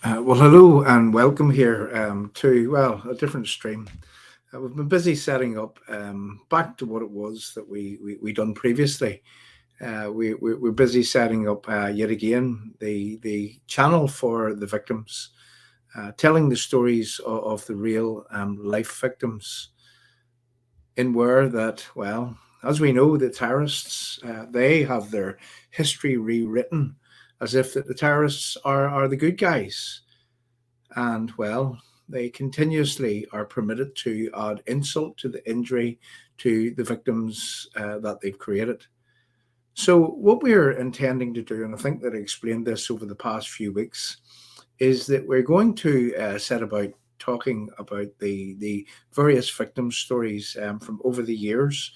Well, hello and welcome here to, a different stream. We've been busy setting up back to what it was that we done previously. We're busy setting up yet again the channel for the victims, telling the stories of the real life victims in where that, as we know, the terrorists, they have their history rewritten as if that the terrorists are the good guys and they continuously are permitted to add insult to the injury to the victims that they've created. So, what we're intending to do, and I think that I explained this over the past few weeks, is that we're going to set about talking about the various victim stories from over the years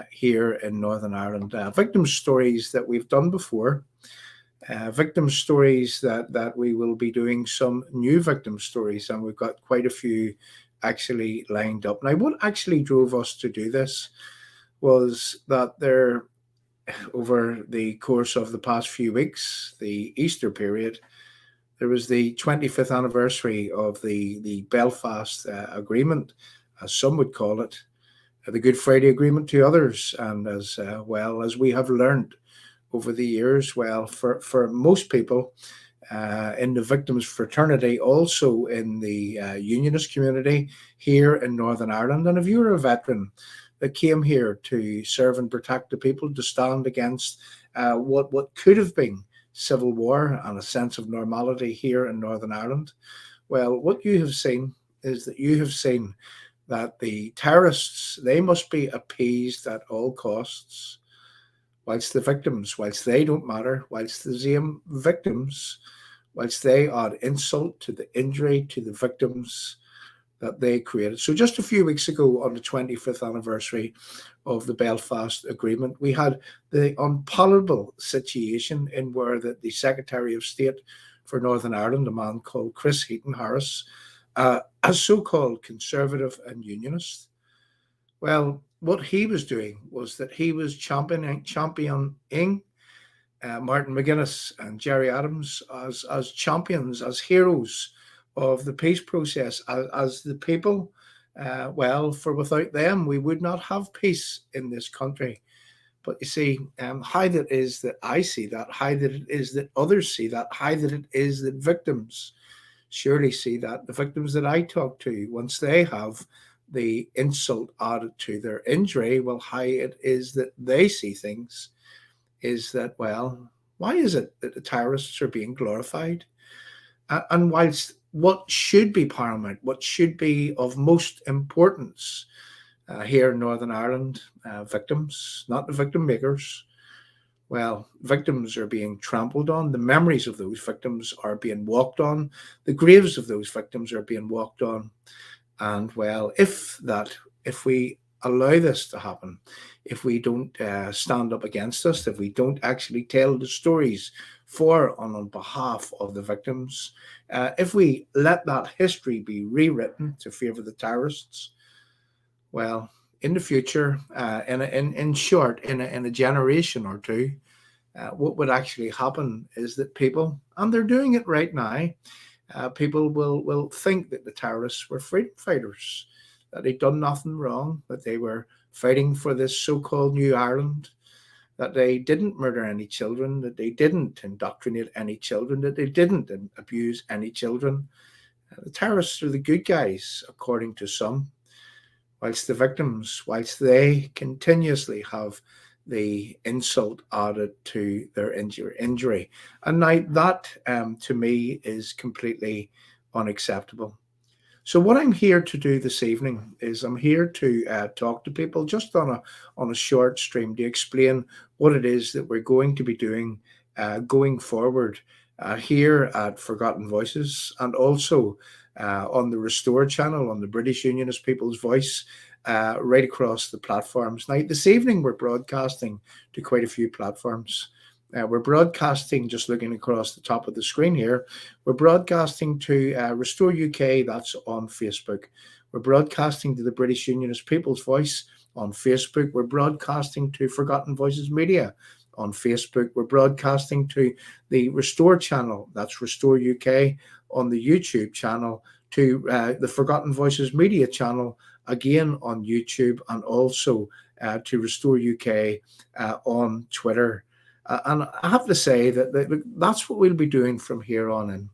here in Northern Ireland, victim stories that we've done before, victim stories that we will be doing some new victim stories, and we've got quite a few actually lined up. Now, what actually drove us to do this was that there, over the course of the past few weeks, the Easter period, there was the 25th anniversary of the Belfast Agreement, as some would call it, the Good Friday Agreement to others, and as well as we have learned over the years, for most people in the victims fraternity, also in the unionist community here in Northern Ireland, and if you were a veteran that came here to serve and protect the people, to stand against what could have been civil war and a sense of normality here in Northern Ireland, well, what you have seen is that you have seen that the terrorists, they must be appeased at all costs, whilst the victims, whilst they don't matter, whilst the same victims, whilst they add insult to the injury to the victims that they created. So just a few weeks ago, on the 25th anniversary of the Belfast Agreement, we had the unpalatable situation in where the Secretary of State for Northern Ireland, a man called Chris Heaton Harris, a so-called conservative and unionist, well, what he was doing was that he was championing Martin McGuinness and Jerry Adams as champions, as heroes of the peace process, as the people. For without them, we would not have peace in this country. But you see, how that is that I see that, how that it is that others see that, how that it is that victims surely see that. The victims that I talk to, once they have the insult added to their injury, well, how it is that they see things is that, why is it that the terrorists are being glorified? And whilst what should be paramount, what should be of most importance here in Northern Ireland, victims, not the victim makers, victims are being trampled on. The memories of those victims are being walked on. The graves of those victims are being walked on. And if we allow this to happen, if we don't stand up against us, if we don't actually tell the stories for and on behalf of the victims, if we let that history be rewritten to favour the terrorists, well, in the future, in short, in a generation or two, what would actually happen is that people, and they're doing it right now, people will think that the terrorists were freedom fighters, that they'd done nothing wrong, that they were fighting for this so-called New Ireland, that they didn't murder any children, that they didn't indoctrinate any children, that they didn't abuse any children. The terrorists are the good guys, according to some, whilst the victims, whilst they continuously have the insult added to their injury. And now that, to me, is completely unacceptable. So what I'm here to do this evening is I'm here to talk to people just on a short stream to explain what it is that we're going to be doing going forward here at Forgotten Voices, and also on the Restore channel on the British Unionist People's Voice, right across the platforms. Now, this evening we're broadcasting to quite a few platforms. We're broadcasting, just looking across the top of the screen here, we're broadcasting to Restore UK, that's on Facebook. We're broadcasting to the British Unionist People's Voice on Facebook. We're broadcasting to Forgotten Voices Media on Facebook. We're broadcasting to the Restore channel, that's Restore UK, on the YouTube channel, to the Forgotten Voices Media channel, again on YouTube, and also to Restore UK on Twitter. And I have to say that that's what we'll be doing from here on in.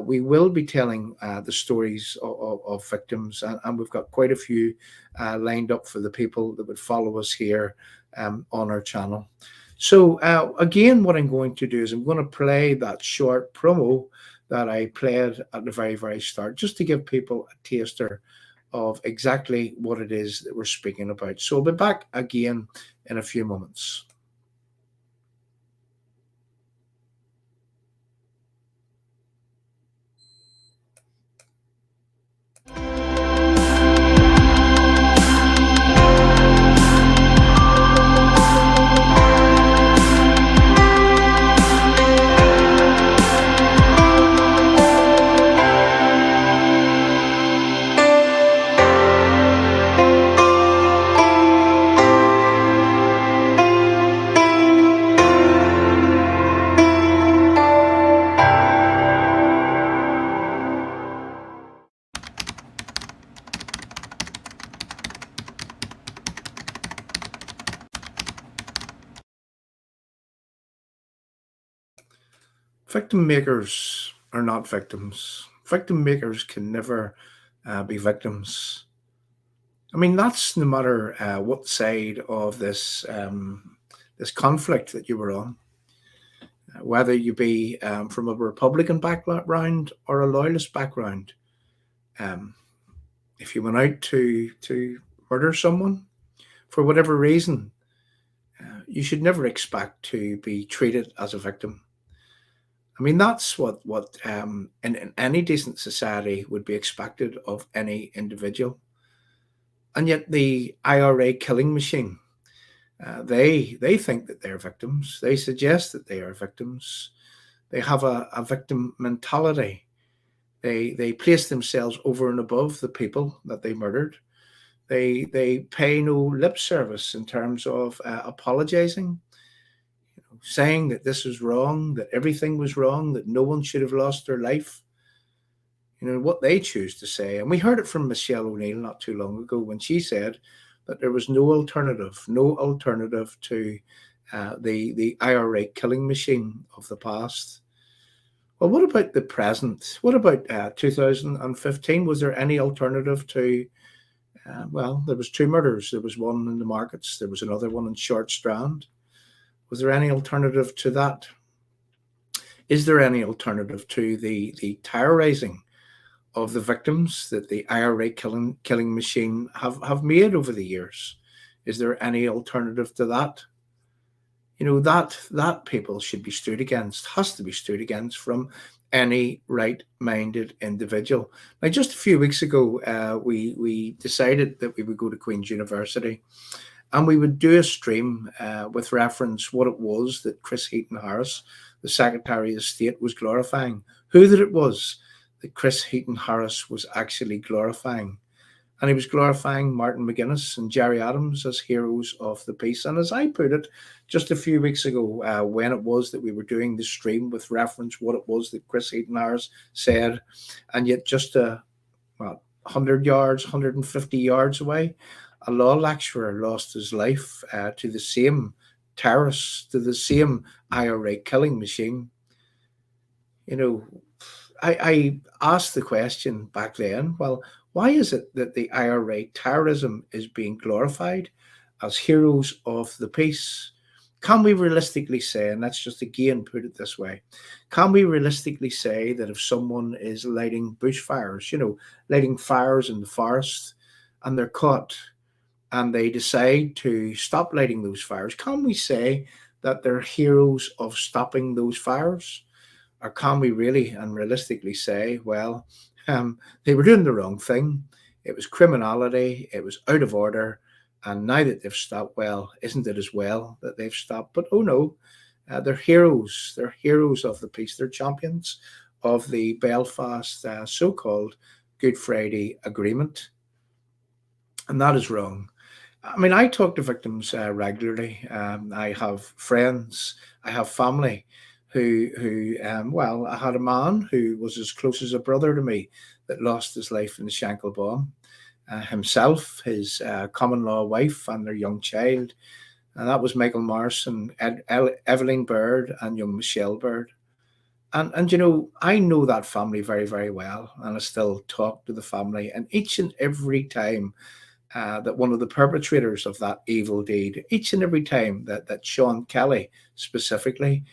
We will be telling the stories of victims, and we've got quite a few lined up for the people that would follow us here on our channel. So again, what I'm going to do is I'm going to play that short promo that I played at the very, very start, just to give people a taster of exactly what it is that we're speaking about. So I'll be back again in a few moments. Victim makers are not victims. Victim makers can never be victims. I mean, that's no matter what side of this conflict that you were on, whether you be from a Republican background or a loyalist background. Um, if you went out to murder someone for whatever reason, you should never expect to be treated as a victim. I mean, that's what in any decent society would be expected of any individual. And yet, the IRA killing machine, they think that they're victims. They suggest that they are victims. They have a victim mentality. They place themselves over and above the people that they murdered. They pay no lip service in terms of apologizing, saying that this was wrong, that everything was wrong, that no one should have lost their life. What they choose to say. And we heard it from Michelle O'Neill not too long ago when she said that there was no alternative to the IRA killing machine of the past. Well, what about the present? What about 2015? Was there any alternative to? Well, there was two murders. There was one in the markets. There was another one in Short Strand. Was there any alternative to that? Is there any alternative to the terrorizing of the victims that the IRA killing machine have made over the years? Is there any alternative to that? That people should be stood against, has to be stood against from any right-minded individual. Now, just a few weeks ago, we decided that we would go to Queen's University and we would do a stream with reference what it was that Chris Heaton-Harris, the Secretary of State, was glorifying, who that it was that Chris Heaton-Harris was actually glorifying. And he was glorifying Martin McGuinness and Gerry Adams as heroes of the peace. And as I put it just a few weeks ago, when it was that we were doing the stream with reference what it was that Chris Heaton-Harris said, and yet just 100 yards, 150 yards away, a law lecturer lost his life to the same terrorists, to the same IRA killing machine. I asked the question back then, well, why is it that the IRA terrorism is being glorified as heroes of the peace? Can we realistically say, and let's just again put it this way, can we realistically say that if someone is lighting bushfires, lighting fires in the forest, and they're caught and they decide to stop lighting those fires, can we say that they're heroes of stopping those fires? Or can we really and realistically say, well, they were doing the wrong thing. It was criminality. It was out of order. And now that they've stopped, well, isn't it as well that they've stopped? But oh no, they're heroes. They're heroes of the peace. They're champions of the Belfast so-called Good Friday Agreement. And that is wrong. I mean, I talk to victims regularly. I have friends, I have family who, I had a man who was as close as a brother to me that lost his life in the Shankill bomb. Himself, his common law wife, and their young child. And that was Michael Morrison, Evelyn Bird, and young Michelle Bird. And I know that family very, very well, and I still talk to the family. And each and every time that one of the perpetrators of that evil deed, each and every time that Sean Kelly specifically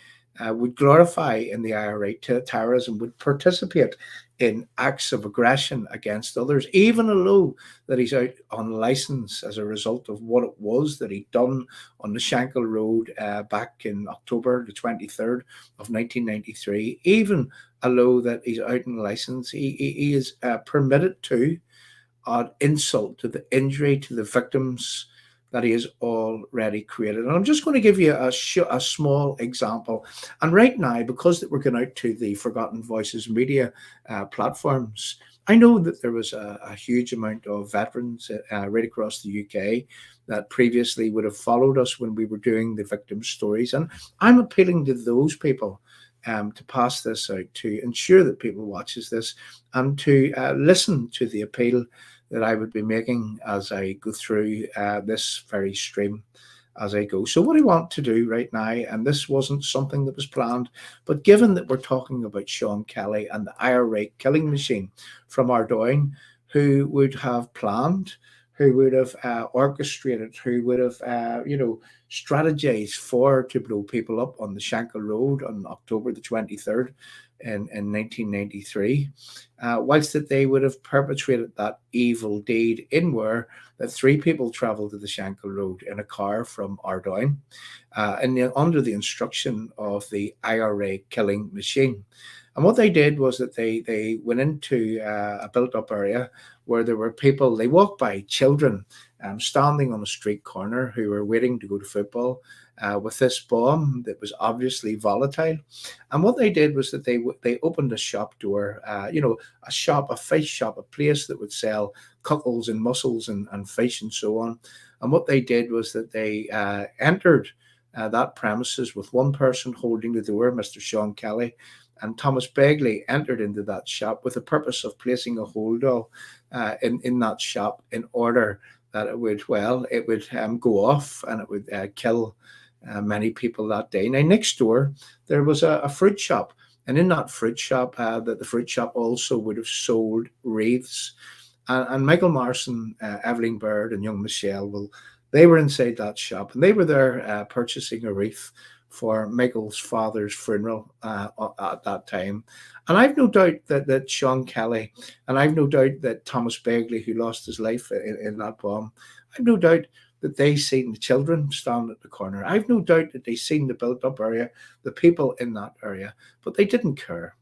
would glorify in the IRA terrorism, would participate in acts of aggression against others, even although that he's out on license as a result of what it was that he'd done on the Shankill Road back in October the 23rd of 1993, even although that he's out on license, he is permitted to add insult to the injury to the victims that he has already created. And I'm just going to give you a small example. And right now, because that we're going out to the Forgotten Voices media platforms, I know that there was a huge amount of veterans right across the UK that previously would have followed us when we were doing the victim stories. And I'm appealing to those people to pass this out, to ensure that people watches this, and to listen to the appeal that I would be making as I go through this very stream as I go. So what I want to do right now, and this wasn't something that was planned, but given that we're talking about Sean Kelly and the IRA killing machine from Ardoyne, who would have planned, who would have orchestrated, who would have, strategized for to blow people up on the Shankill Road on October the 23rd in 1993, whilst that they would have perpetrated that evil deed in where that three people travelled to the Shankill Road in a car from Ardoyne, under the instruction of the IRA killing machine. And what they did was that they went into a built-up area where there were people. They walked by children standing on a street corner who were waiting to go to football with this bomb that was obviously volatile. And what they did was that they opened a shop door, a shop, a fish shop, a place that would sell cockles and mussels and fish and so on. And what they did was that they entered that premises with one person holding the door, Mr. Sean Kelly, and Thomas Begley entered into that shop with the purpose of placing a hold all in that shop in order that it would go off and it would kill many people that day. Now, next door, there was a fruit shop. And in that fruit shop, the fruit shop also would have sold wreaths. And Michael Morrison, Evelyn Bird, and young Michelle, they were inside that shop and they were there purchasing a wreath for Michael's father's funeral at that time. And I've no doubt that Sean Kelly, and I've no doubt that Thomas Begley, who lost his life in that bomb, I've no doubt that they seen the children stand at the corner. I've no doubt that they seen the built-up area, the people in that area, but they didn't care.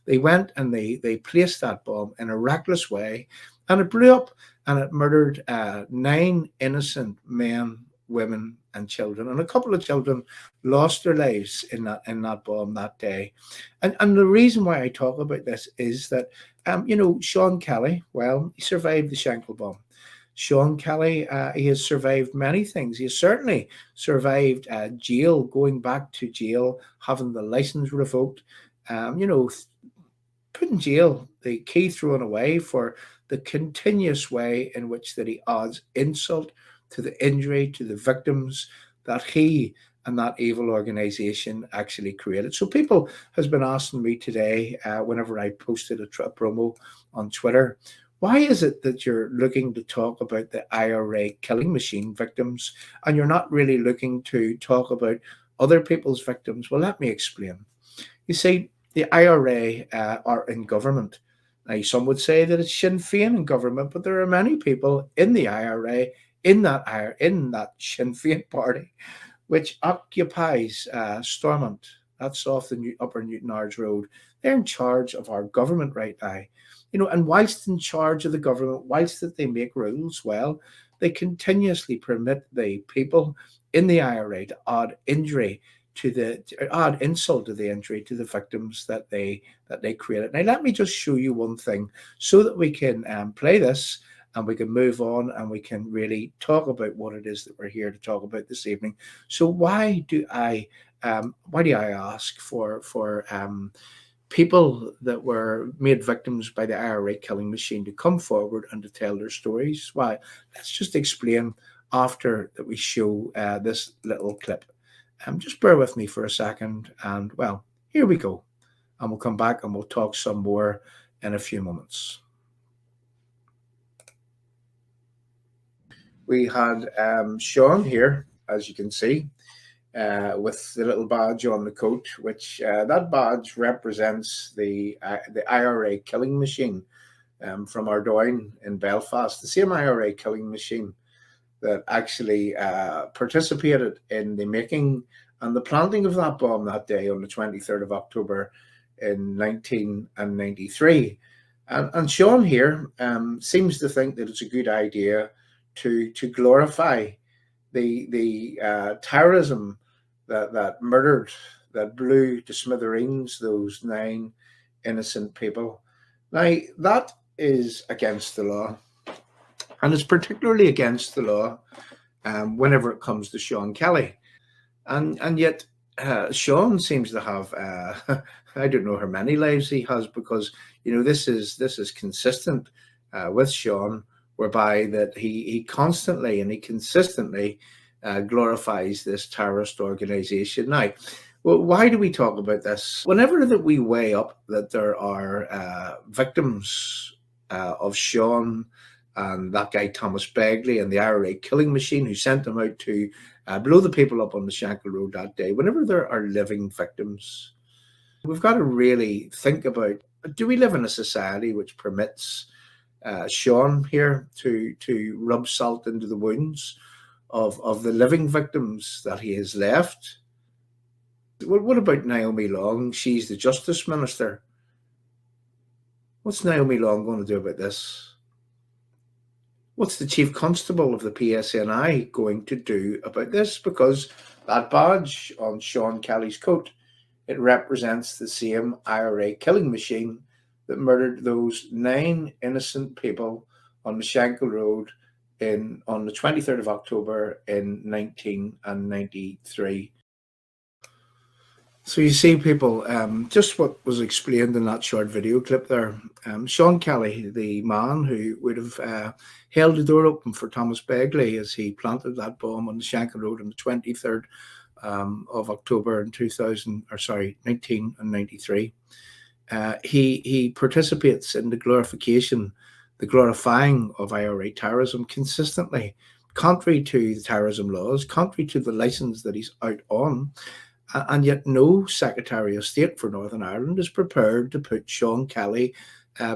They went and they placed that bomb in a reckless way, and it blew up and it murdered 9 innocent men, women, and children, and a couple of children lost their lives in that bomb that day. And the reason why I talk about this is that Sean Kelly, well, he survived the Shankill bomb. Sean Kelly, he has survived many things. He has certainly survived jail, going back to jail, having the license revoked, put in jail, the key thrown away for the continuous way in which that he adds insult to the injury to the victims that he and that evil organization actually created. So people has been asking me today, whenever I posted a promo on Twitter, why is it that you're looking to talk about the IRA killing machine victims and you're not really looking to talk about other people's victims? Well, let me explain. You see, the IRA are in government. Now, some would say that it's Sinn Féin in government, but there are many people in the IRA, in that Sinn Féin party, which occupies Stormont. That's off the Upper Newtownards Road. They're in charge of our government right now. And whilst in charge of the government, whilst that they make rules, well, they continuously permit the people in the IRA to add insult to the injury to the victims that they created. Now, let me just show you one thing so that we can play this and we can move on and we can really talk about what it is that we're here to talk about this evening. So why do I ask for people that were made victims by the IRA killing machine to come forward and to tell their stories? Why? Let's just explain after that we show this little clip. Just bear with me for a second, and well, here we go. And we'll come back and we'll talk some more in a few moments. We had Sean here, as you can see, with the little badge on the coat, which that badge represents the IRA killing machine from Ardoyne in Belfast, the same IRA killing machine that actually participated in the making and the planting of that bomb that day on the 23rd of October in 1993. And Sean here seems to think that it's a good idea to glorify the terrorism that murdered, that blew to smithereens those 9 innocent people. Now, that is against the law, and it's particularly against the law whenever it comes to Sean Kelly. And yet, Sean seems to have I don't know how many lives he has, because this is consistent with Sean, whereby that he constantly and he consistently glorifies this terrorist organization. Now, well, why do we talk about this? Whenever that we weigh up that there are victims of Sean and that guy Thomas Begley and the IRA killing machine who sent them out to blow the people up on the Shankill Road that day, whenever there are living victims, we've got to really think about, do we live in a society which permits Sean here to rub salt into the wounds of the living victims that he has left? What about Naomi Long? She's the Justice Minister. What's Naomi Long going to do about this? What's the Chief Constable of the PSNI going to do about this? Because that badge on Sean Kelly's coat, it represents the same IRA killing machine that murdered those 9 innocent people on the Shankill Road on the 23rd of October in 1993. So you see, people, just what was explained in that short video clip there. Sean Kelly, the man who would have held the door open for Thomas Begley as he planted that bomb on the Shankill Road on the 23rd of October in 1993. He participates in the glorifying of IRA terrorism consistently, contrary to the terrorism laws, contrary to the license that he's out on. And yet no Secretary of State for Northern Ireland is prepared to put Sean Kelly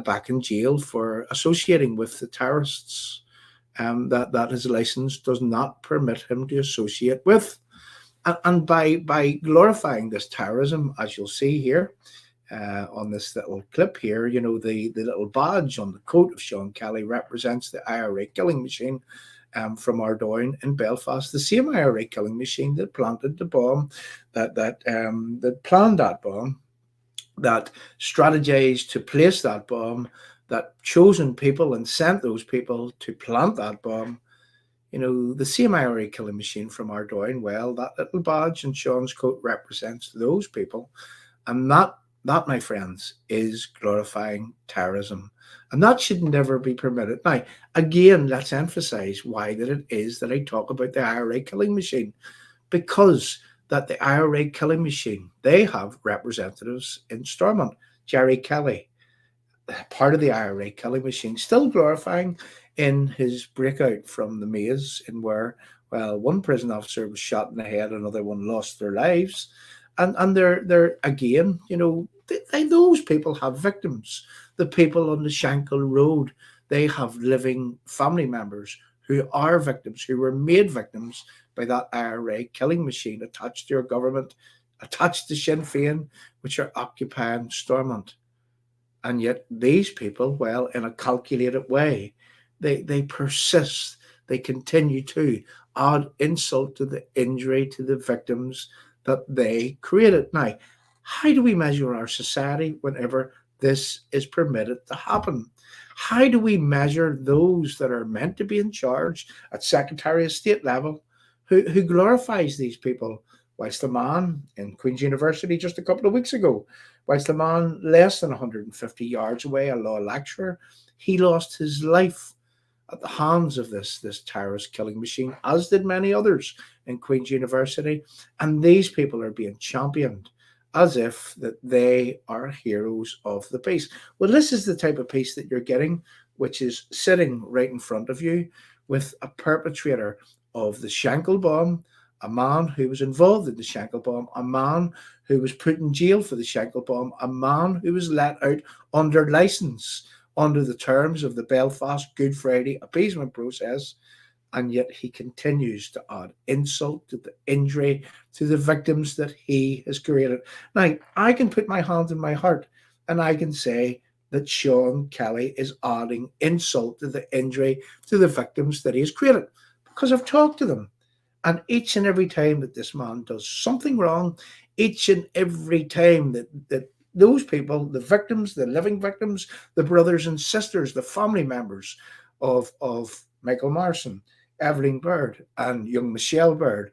back in jail for associating with the terrorists that his license does not permit him to associate with. And by glorifying this terrorism, as you'll see here on this little clip here, the little badge on the coat of Sean Kelly represents the IRA killing machine from Ardoyne in Belfast, the same IRA killing machine that planted the bomb, that planned that bomb, that strategized to place that bomb, that chosen people and sent those people to plant that bomb. The same IRA killing machine from Ardoyne. Well, that little badge on Sean's coat represents those people, and that, my friends, is glorifying terrorism. And that should never be permitted. Now, again, let's emphasize why that it is that I talk about the IRA killing machine. Because that the IRA killing machine, they have representatives in Stormont. Jerry Kelly, part of the IRA killing machine, still glorifying in his breakout from the maze, in where, well, one prison officer was shot in the head, another one lost their lives. And they're again, those people have victims. The people on the Shankill Road, they have living family members who are victims, who were made victims by that IRA killing machine attached to your government, attached to Sinn Féin, which are occupying Stormont. And yet these people, well, in a calculated way, they persist. They continue to add insult to the injury to the victims that they created. Now, how do we measure our society whenever this is permitted to happen? How do we measure those that are meant to be in charge at Secretary of State level who glorifies these people? Whilst the man in Queen's University just a couple of weeks ago, whilst the man less than 150 yards away, a law lecturer, he lost his life at the hands of this terrorist killing machine, as did many others in Queen's University. And these people are being championed as if that they are heroes of the peace. Well, this is the type of peace that you're getting, which is sitting right in front of you with a perpetrator of the Shankill bomb, a man who was involved in the Shankill bomb, a man who was put in jail for the Shankill bomb, a man who was let out under license under the terms of the Belfast Good Friday appeasement process, and yet he continues to add insult to the injury to the victims that he has created. Now, I can put my hand in my heart and I can say that Sean Kelly is adding insult to the injury to the victims that he has created, because I've talked to them. And each and every time that this man does something wrong, each and every time that those people, the victims, the living victims, the brothers and sisters, the family members of Michael Morrison, Evelyn Bird, and young Michelle Bird,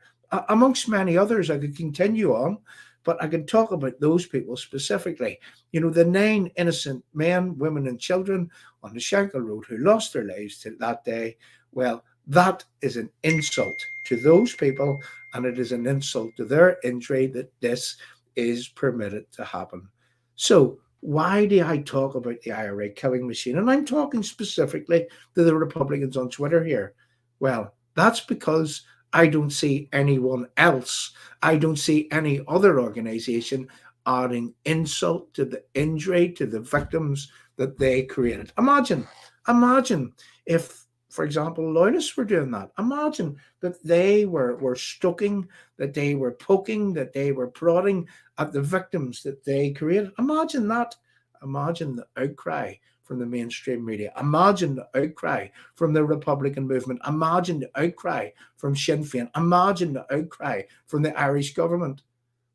amongst many others, I could continue on, but I can talk about those people specifically. You know, the 9 innocent men, women, and children on the Shankill Road who lost their lives that day. Well, that is an insult to those people, and it is an insult to their injury that this is permitted to happen. So, why do I talk about the IRA killing machine? And I'm talking specifically to the Republicans on Twitter here. Well, that's because I don't see anyone else, I don't see any other organization adding insult to the injury to the victims that they created. Imagine if, for example, loyalists were doing that. Imagine that they were stoking, that they were poking, that they were prodding at the victims that they created. Imagine that. Imagine the outcry from the mainstream media. Imagine the outcry from the Republican movement. Imagine the outcry from Sinn Féin. Imagine the outcry from the Irish government.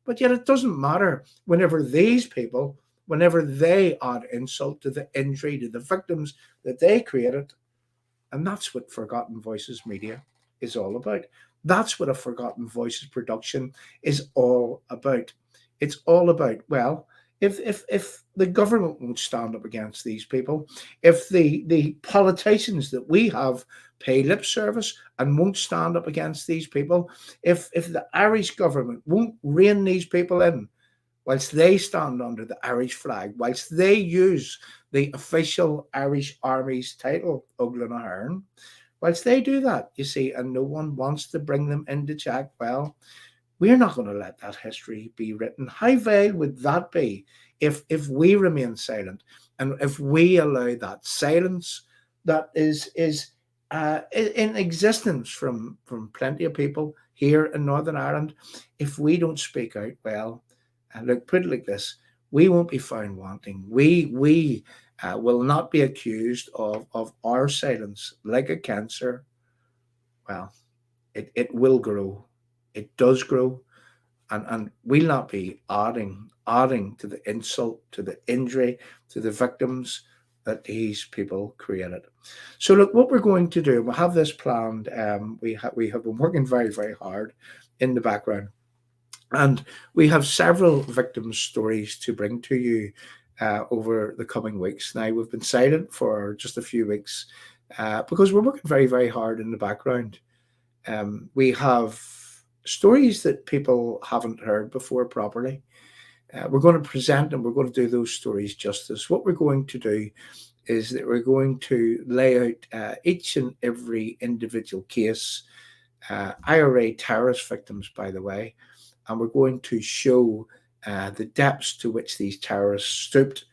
But yet it doesn't matter whenever these people, whenever they add insult to the injury to the victims that they created. And that's what Forgotten Voices Media is all about. That's what a Forgotten Voices production is all about. It's all about, well, if the government won't stand up against these people, if the politicians that we have pay lip service and won't stand up against these people, if the Irish government won't rein these people in, whilst they stand under the Irish flag, whilst they use the official Irish Army's title, Ugla na Hern, whilst they do that, you see, and no one wants to bring them into check, well, we're not going to let that history be written. How vile would that be if we remain silent and if we allow that silence that is in existence from plenty of people here in Northern Ireland, if we don't speak out, well, and look, put it like this: we won't be found wanting. We will not be accused of our silence like a cancer. Well, it will grow. It does grow, and we'll not be adding to the insult, to the injury, to the victims that these people created. So look, what we're going to do, we have this planned. We have been working very, very hard in the background. And we have several victim stories to bring to you over the coming weeks. Now, we've been silent for just a few weeks because we're working very, very hard in the background. We have stories that people haven't heard before properly. We're going to present and we're going to do those stories justice. What we're going to do is that we're going to lay out each and every individual case, IRA terrorist victims, by the way, and we're going to show the depths to which these terrorists stooped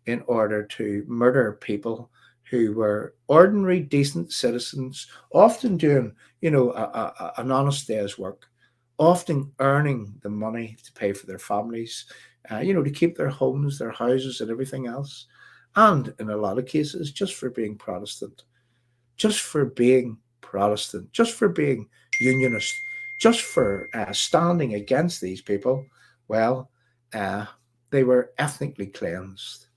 in order to murder people who were ordinary, decent citizens, often doing, an honest day's work, often earning the money to pay for their families, to keep their homes, their houses, and everything else. And in a lot of cases, just for being Protestant, just for being Protestant, just for being Unionist, just for standing against these people. Well, they were ethnically cleansed.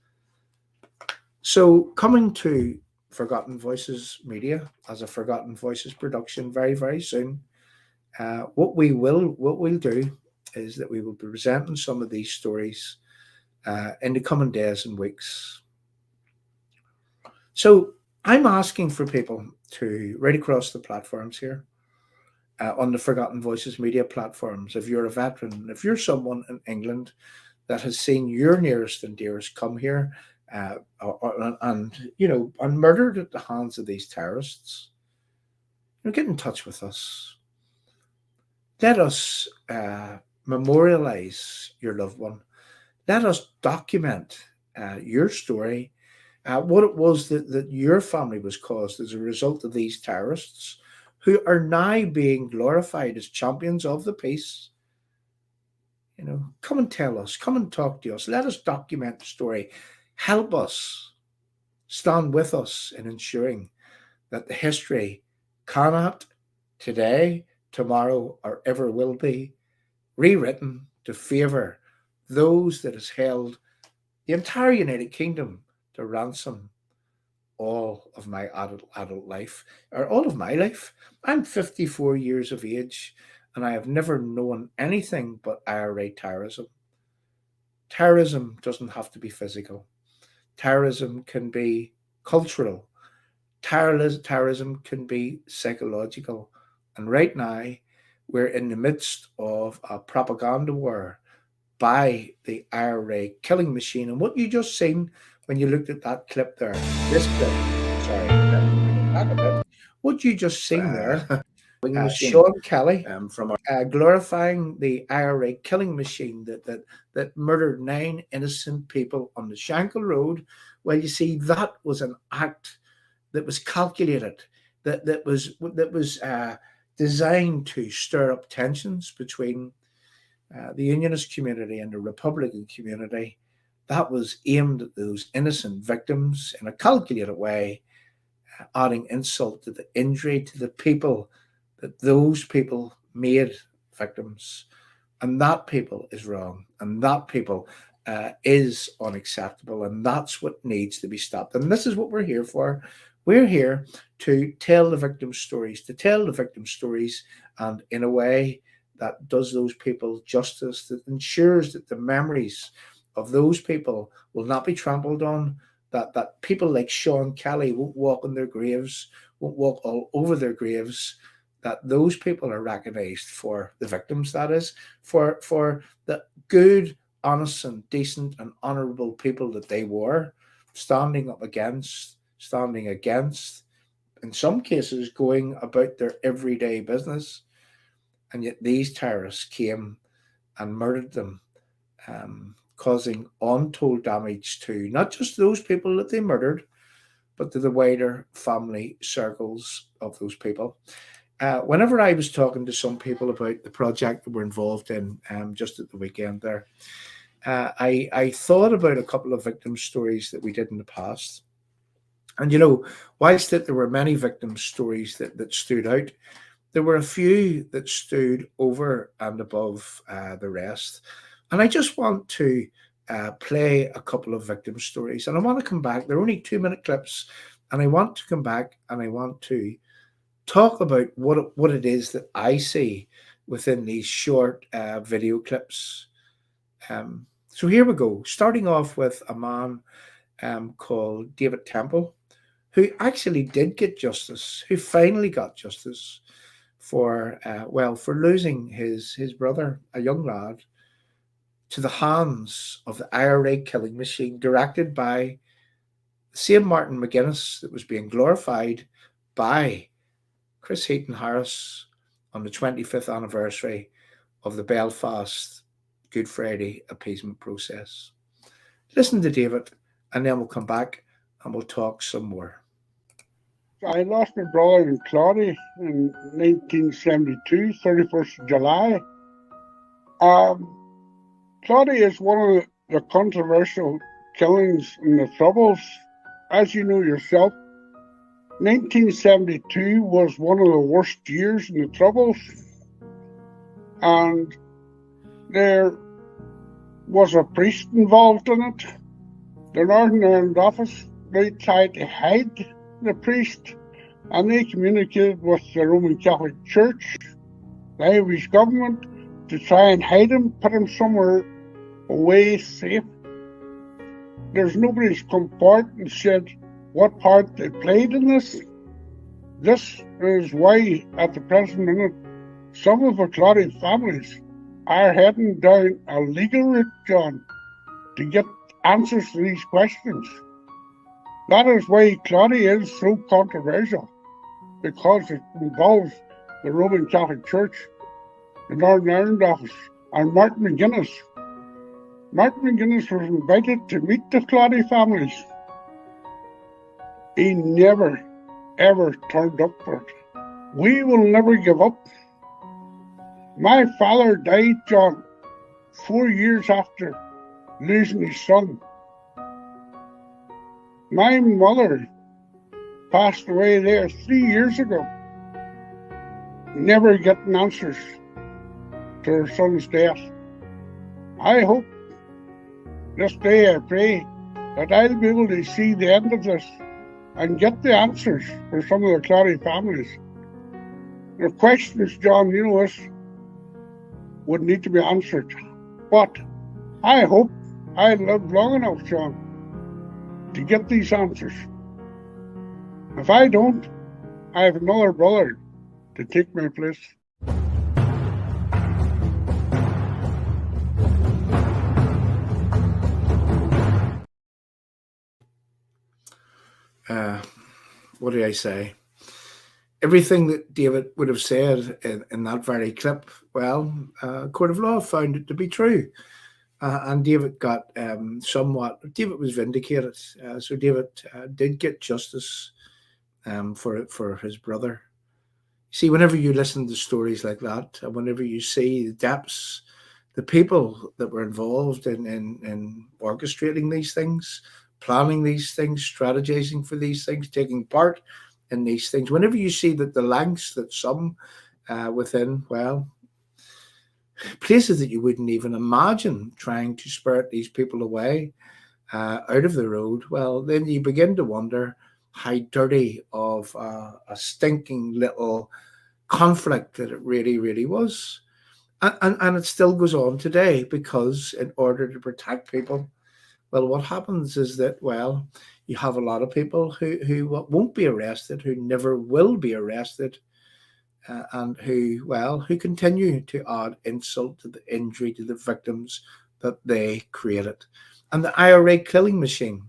So coming to Forgotten Voices Media as a Forgotten Voices production very, very soon. What we'll do is that we will be presenting some of these stories in the coming days and weeks. So I'm asking for people to right across the platforms here on the Forgotten Voices Media platforms. If you're a veteran, if you're someone in England that has seen your nearest and dearest come here and and murdered at the hands of these terrorists, get in touch with us. Let us memorialize your loved one. Let us document your story, what it was that your family was caused as a result of these terrorists who are now being glorified as champions of the peace. Come and tell us, come and talk to us. Let us document the story. Help us, stand with us in ensuring that the history cannot today, tomorrow, or ever will be rewritten to favour those that has held the entire United Kingdom to ransom all of my adult life, or all of my life. I'm 54 years of age, and I have never known anything but IRA terrorism. Terrorism doesn't have to be physical. Terrorism can be cultural. Terrorism can be psychological. And right now, we're in the midst of a propaganda war by the IRA killing machine. And what you just seen when you looked at that clip there, this clip, sorry, back a bit. What you just seen there, Sean Kelly from glorifying the IRA killing machine that murdered 9 innocent people on the Shankill Road. Well, you see, that was an act that was calculated, that was designed to stir up tensions between the Unionist community and the Republican community. That was aimed at those innocent victims in a calculated way, adding insult to the injury to the people that those people made victims. And that people is wrong. And that people is unacceptable. And that's what needs to be stopped. And this is what we're here for. We're here to tell the victim stories, and in a way that does those people justice, that ensures that the memories of those people will not be trampled on, that people like Sean Kelly won't walk on their graves, won't walk all over their graves, that those people are recognised for the victims, that is, for the good, honest and decent and honourable people that they were, standing against, in some cases going about their everyday business. And yet these terrorists came and murdered them, causing untold damage to not just those people that they murdered, but to the wider family circles of those people. Whenever I was talking to some people about the project that we're involved in just at the weekend there, I thought about a couple of victim stories that we did in the past. And, whilst that there were many victim stories that stood out, there were a few that stood over and above the rest. And I just want to play a couple of victim stories. And I want to come back. They're only 2-minute clips. And I want to come back and I want to talk about what it is that I see within these short video clips. So here we go. Starting off with a man called David Temple, who actually did get justice, who finally got justice for losing his brother, a young lad, to the hands of the IRA killing machine, directed by the same Martin McGuinness that was being glorified by Chris Heaton Harris on the 25th anniversary of the Belfast Good Friday appeasement process. Listen to David, and then we'll come back and we'll talk some more. I lost my brother in Claudy in 1972, 31st of July. Claudy is one of the controversial killings in the Troubles. As you know yourself, 1972 was one of the worst years in the Troubles. And there was a priest involved in it. The Northern Ireland Office they tried to hide the priest, and they communicated with the Roman Catholic Church, the Irish government, to try and hide him, put him somewhere away safe. There's nobody's come forward and said what part they played in this. This is why, at the present minute, some of the Claudy families are heading down a legal route, John, to get answers to these questions. That is why Claudy is so controversial, because it involves the Roman Catholic Church, the Northern Ireland Office, and Martin McGuinness. Martin McGuinness was invited to meet the Claudy families. He never, ever turned up for it. We will never give up. My father died, John, 4 years after losing his son. My mother passed away there 3 years ago, never getting answers to her son's death. I hope this day, I pray, that I'll be able to see the end of this and get the answers for some of the Clary families. There are questions, John, you know, this would need to be answered. But I hope I live long enough, John, to get these answers. If I don't, I have another brother to take my place. What do I say? Everything that David would have said in that very clip, well, court of law found it to be true. And David got David was vindicated. So David did get justice for his brother. See, whenever you listen to stories like that, and whenever you see the depths, the people that were involved in orchestrating these things, planning these things, strategizing for these things, taking part in these things, whenever you see that the lengths that some within, well, places that you wouldn't even imagine trying to spirit these people away out of the road, well, then you begin to wonder how dirty of a stinking little conflict that it really, really was. And it still goes on today, because in order to protect people, well, what happens is that, well, you have a lot of people who won't be arrested, who never will be arrested, and who continue to add insult to the injury to the victims that they created. And the IRA killing machine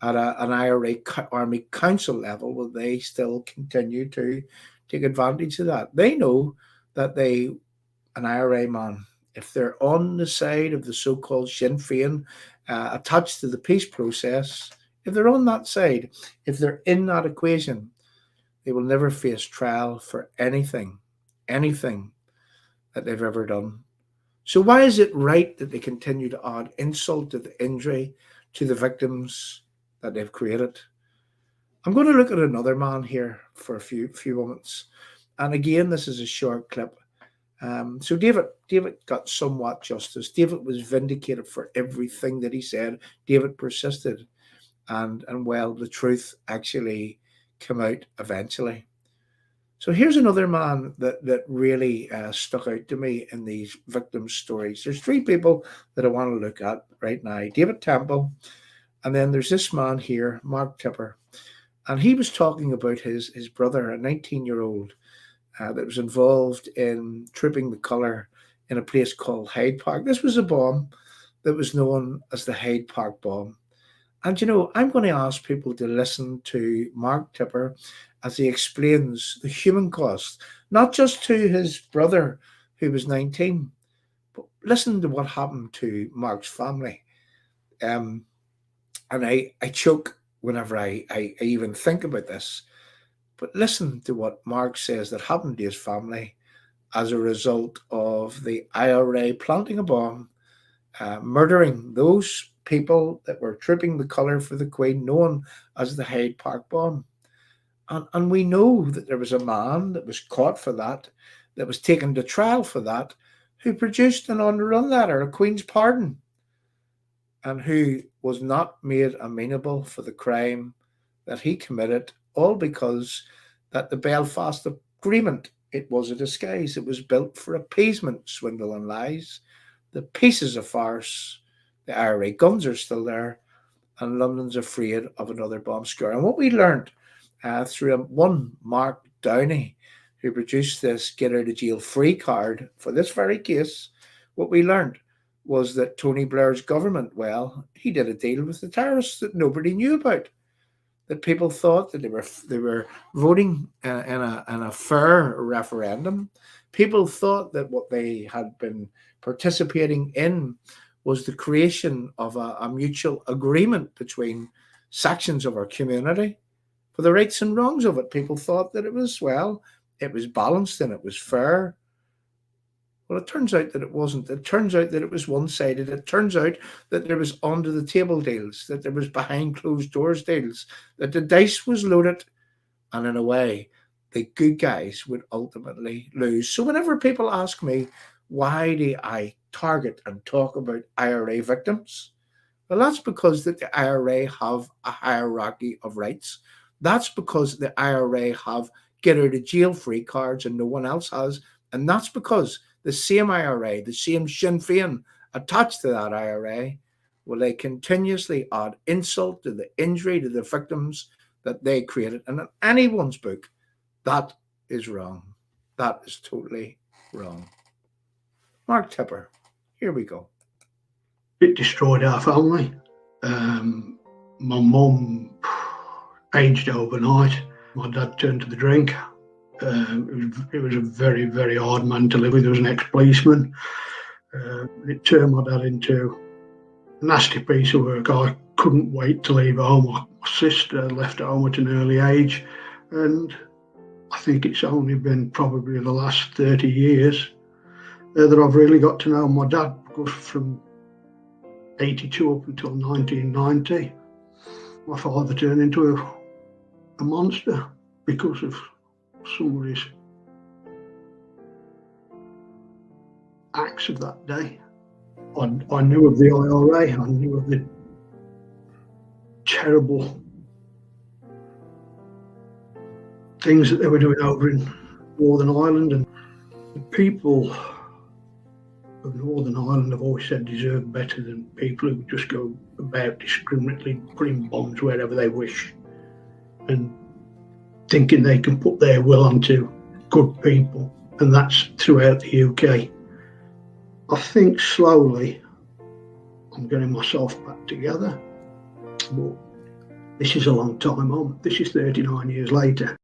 at an IRA Army Council level, well, they still continue to take advantage of that. They know that an IRA man, if they're on the side of the so-called Sinn Féin, attached to the peace process, if they're on that side, if they're in that equation, they will never face trial for anything that they've ever done. So why is it right that they continue to add insult to the injury to the victims that they've created? I'm going to look at another man here for a few moments. And again, this is a short clip. So David got somewhat justice. David was vindicated for everything that he said. David persisted, and well, the truth actually came out eventually. So here's another man that really stuck out to me in these victim stories. There's three people that I want to look at right now: David Temple, and then there's this man here, Mark Tipper, and he was talking about his brother, a 19-year-old. That was involved in tripping the colour in a place called Hyde Park. This was a bomb that was known as the Hyde Park bomb. And, you know, I'm going to ask people to listen to Mark Tipper as he explains the human cost, not just to his brother, who was 19, but listen to what happened to Mark's family. And I choke whenever I even think about this. But listen to what Mark says that happened to his family as a result of the IRA planting a bomb, murdering those people that were tripping the colour for the Queen, known as the Hyde Park bomb. And we know that there was a man that was caught for that was taken to trial for that, who produced an on-the-run letter, a Queen's pardon. and who was not made amenable for the crime that he committed, all because that the Belfast Agreement, it was a disguise. It was built for appeasement, swindle and lies. The pieces of farce, the IRA guns are still there, and London's afraid of another bomb scare. And what we learned through one Mark Downey, who produced this get out of jail free card for this very case, what we learned was that Tony Blair's government, well, he did a deal with the terrorists that nobody knew about. That people thought that they were voting in a fair referendum. People thought that what they had been participating in was the creation of a mutual agreement between sections of our community for the rights and wrongs of it. People thought that it was, well, it was balanced and it was fair. Well, it turns out that it wasn't. It turns out that it was one-sided. It turns out that there was under-the-table deals, that there was behind closed doors deals, that the dice was loaded, and in a way, the good guys would ultimately lose. So whenever people ask me, why do I target and talk about IRA victims? Well, that's because that the IRA have a hierarchy of rights. That's because the IRA have get out of jail free cards and no one else has. And that's because the same IRA, the same Sinn Féin attached to that IRA, will they continuously add insult to the injury to the victims that they created. And in anyone's book, that is wrong. That is totally wrong. Mark Tipper, here we go. It destroyed our family. My mum aged overnight. My dad turned to the drink. It was a very, very hard man to live with. He was an ex-policeman. It turned my dad into a nasty piece of work. I couldn't wait to leave home. My sister left home at an early age, and I think it's only been probably the last 30 years that I've really got to know my dad, because from 82 up until 1990, my father turned into a monster because of some of his acts of that day. I knew of the IRA, I knew of the terrible things that they were doing over in Northern Ireland, and the people of Northern Ireland, I've always said, deserve better than people who just go about discriminately putting bombs wherever they wish and thinking they can put their will onto good people, and that's throughout the UK. I think slowly I'm getting myself back together, but this is a long time on. This is 39 years later.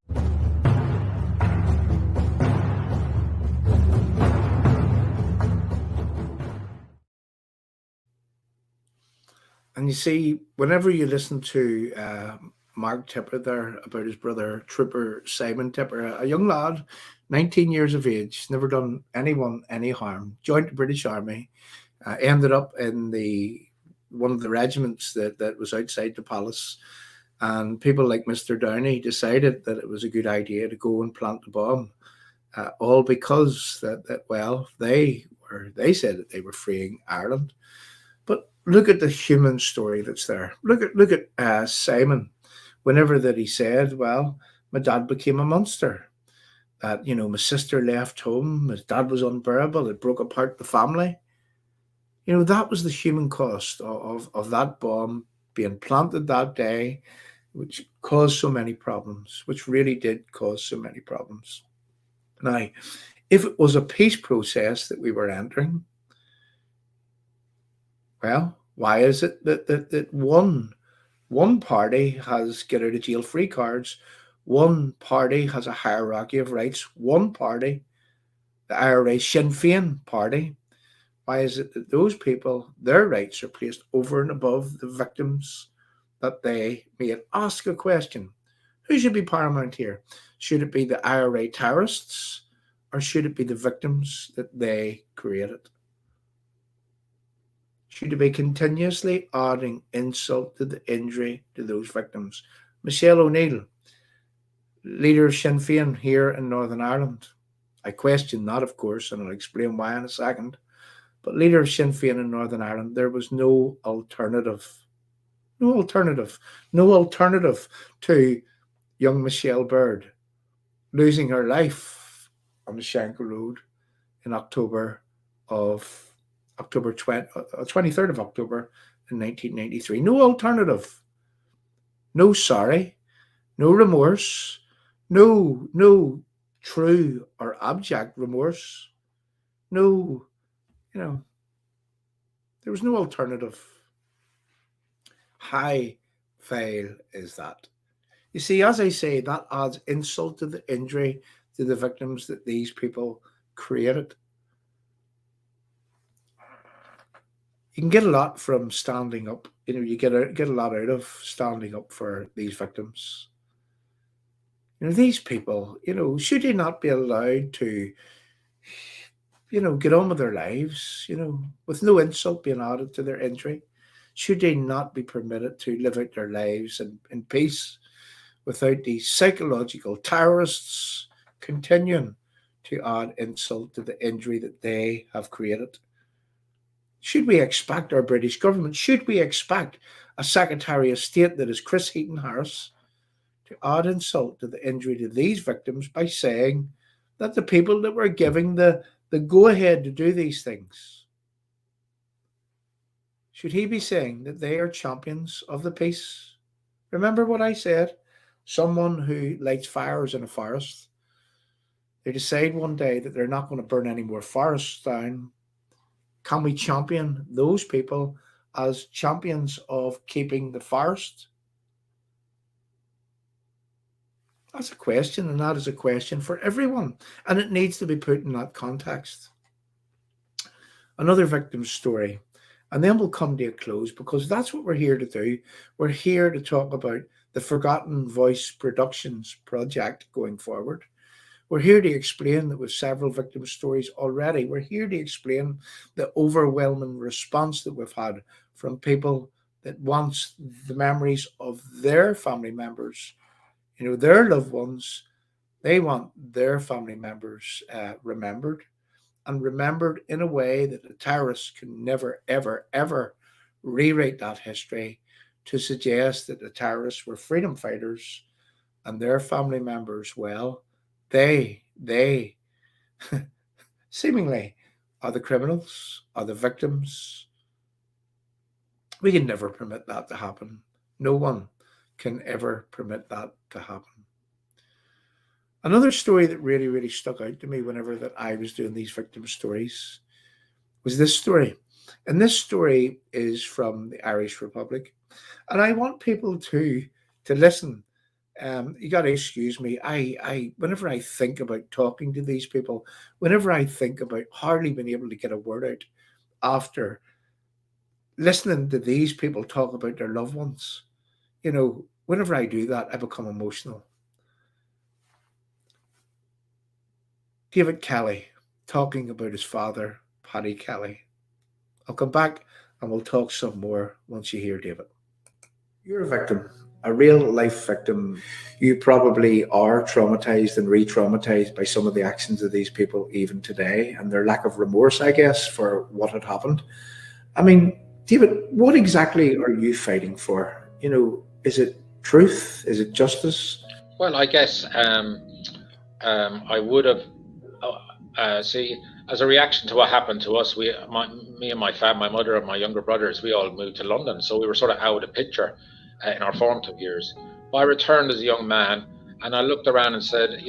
And you see, whenever you listen to Mark Tipper there about his brother Trooper Simon Tipper, a young lad, 19 years of age, never done anyone any harm, joined the British Army, ended up in one of the regiments that was outside the palace, and people like Mr. Downey decided that it was a good idea to go and plant the bomb, all because that they said that they were freeing Ireland. But look at the human story that's there. Look at Simon. Whenever that he said, well, my dad became a monster. That, my sister left home. My dad was unbearable. It broke apart the family. That was the human cost of that bomb being planted that day, which caused so many problems, which really did cause so many problems. Now, if it was a peace process that we were entering, well, why is it that one party has get out of jail free cards, one party has a hierarchy of rights, one party, the IRA Sinn Féin party, why is it that those people, their rights are placed over and above the victims that they made? Ask a question. Who should be paramount here? Should it be the IRA terrorists, or should it be the victims that they created? Should it be continuously adding insult to the injury to those victims? Michelle O'Neill, leader of Sinn Féin here in Northern Ireland. I question that, of course, and I'll explain why in a second. but leader of Sinn Féin in Northern Ireland, there was no alternative. No alternative. No alternative to young Michelle Baird losing her life on the Shankill Road in October 23rd of October in 1993. No alternative. No sorry. No remorse. No true or abject remorse. No, there was no alternative. How vile is that? You see, as I say, that adds insult to the injury to the victims that these people created. You can get a lot from standing up. You get a lot out of standing up for these victims. These people, should they not be allowed to, get on with their lives, with no insult being added to their injury? Should they not be permitted to live out their lives in peace without these psychological terrorists continuing to add insult to the injury that they have created? Should we expect our British government, should we expect a Secretary of State that is Chris Heaton Harris to add insult to the injury to these victims by saying that the people that were giving the go-ahead to do these things, should he be saying that they are champions of the peace? Remember what I said? Someone who lights fires in a forest, they decide one day that they're not going to burn any more forests down. Can we champion those people as champions of keeping the forest? That's a question, and that is a question for everyone, and it needs to be put in that context. Another victim's story, and then we'll come to a close, because that's what we're here to do. We're here to talk about the Forgotten Voice Productions project going forward. We're here to explain that with several victim stories already, we're here to explain the overwhelming response that we've had from people that wants the memories of their family members, their loved ones. They want their family members remembered, and remembered in a way that the terrorists can never, ever, ever rewrite that history to suggest that the terrorists were freedom fighters and their family members, well, they seemingly are the criminals, are the victims. We can never permit that to happen. No one can ever permit that to happen. Another story that really, really stuck out to me whenever that I was doing these victim stories was this story. And this story is from the Irish Republic. And I want people to listen. You got to excuse me. I whenever I think about talking to these people, whenever I think about hardly being able to get a word out after listening to these people talk about their loved ones, whenever I do that, I become emotional. David Kelly talking about his father, Paddy Kelly. I'll come back and we'll talk some more once you hear David. You're a victim, a real life victim. You probably are traumatized and re-traumatized by some of the actions of these people even today, and their lack of remorse, I guess, for what had happened. I mean, David, what exactly are you fighting for? Is it truth? Is it justice? Well, I guess I would have, as a reaction to what happened to us, me and my family, my mother and my younger brothers, we all moved to London. So we were sort of out of the picture in our formative years. But I returned as a young man, and I looked around and said,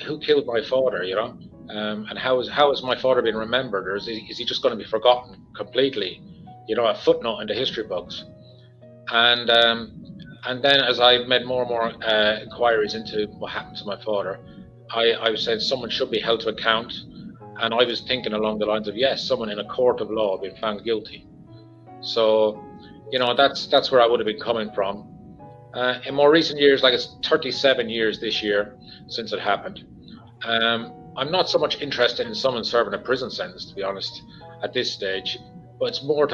who killed my father, and how is my father being remembered, or is he just going to be forgotten completely, a footnote in the history books? And then as I made more and more inquiries into what happened to my father, I was saying someone should be held to account, and I was thinking along the lines of, yes, someone in a court of law being found guilty. So, that's where I would have been coming from. In more recent years, like it's 37 years this year since it happened, I'm not so much interested in someone serving a prison sentence, to be honest, at this stage, but it's more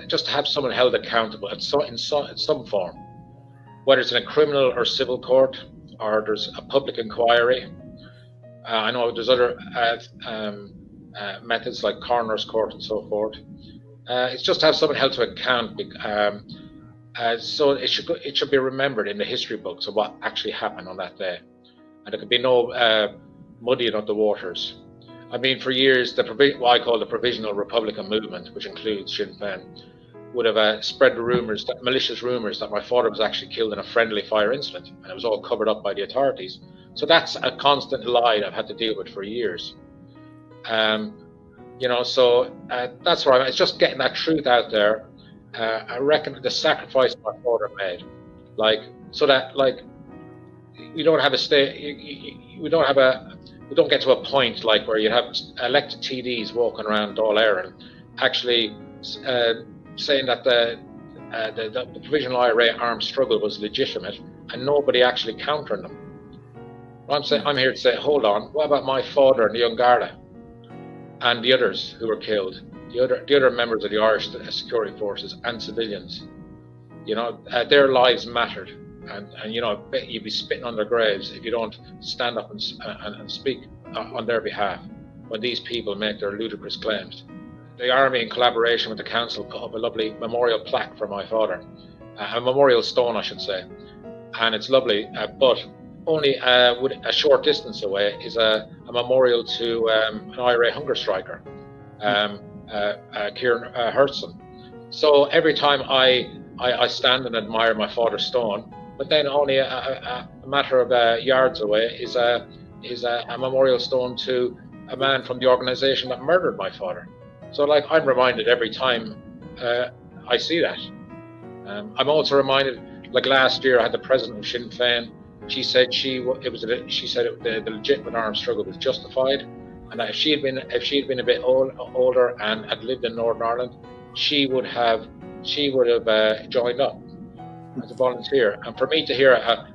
just to have someone held accountable in some form, whether it's in a criminal or civil court, or there's a public inquiry. I know there's other methods like coroner's court and so forth. It's just to have someone held to account. So it should be remembered in the history books of what actually happened on that day, and there could be no muddying of the waters. I mean, for years, what I call the Provisional Republican Movement, which includes Sinn Féin, would have spread the malicious rumors that my father was actually killed in a friendly fire incident, and it was all covered up by the authorities. So that's a constant lie that I've had to deal with for years. So that's where it's just getting that truth out there. I reckon the sacrifice my father made, so that we don't have a state, we don't get to a point where you have elected TDs walking around Dáil Éireann actually saying that the Provisional IRA armed struggle was legitimate and nobody actually countering them. I'm here to say, hold on, what about my father and the Young Garda and the others who were killed, the other members of the Irish security forces and civilians? Their lives mattered, and you'd be spitting on their graves if you don't stand up and speak on their behalf when these people make their ludicrous claims. The Army, in collaboration with the council, put up a lovely memorial plaque for my father, a memorial stone, I should say, and it's lovely, but only a short distance away is a memorial to an IRA hunger striker, Kieran Hertzon. So every time I stand and admire my father's stone, but then only a matter of yards away is a memorial stone to a man from the organisation that murdered my father. So I'm reminded every time I see that. I'm also reminded, last year I had the president of Sinn Féin. She said the legitimate armed struggle was justified, and that if she had been a bit older and had lived in Northern Ireland, she would have joined up as a volunteer. And for me to hear a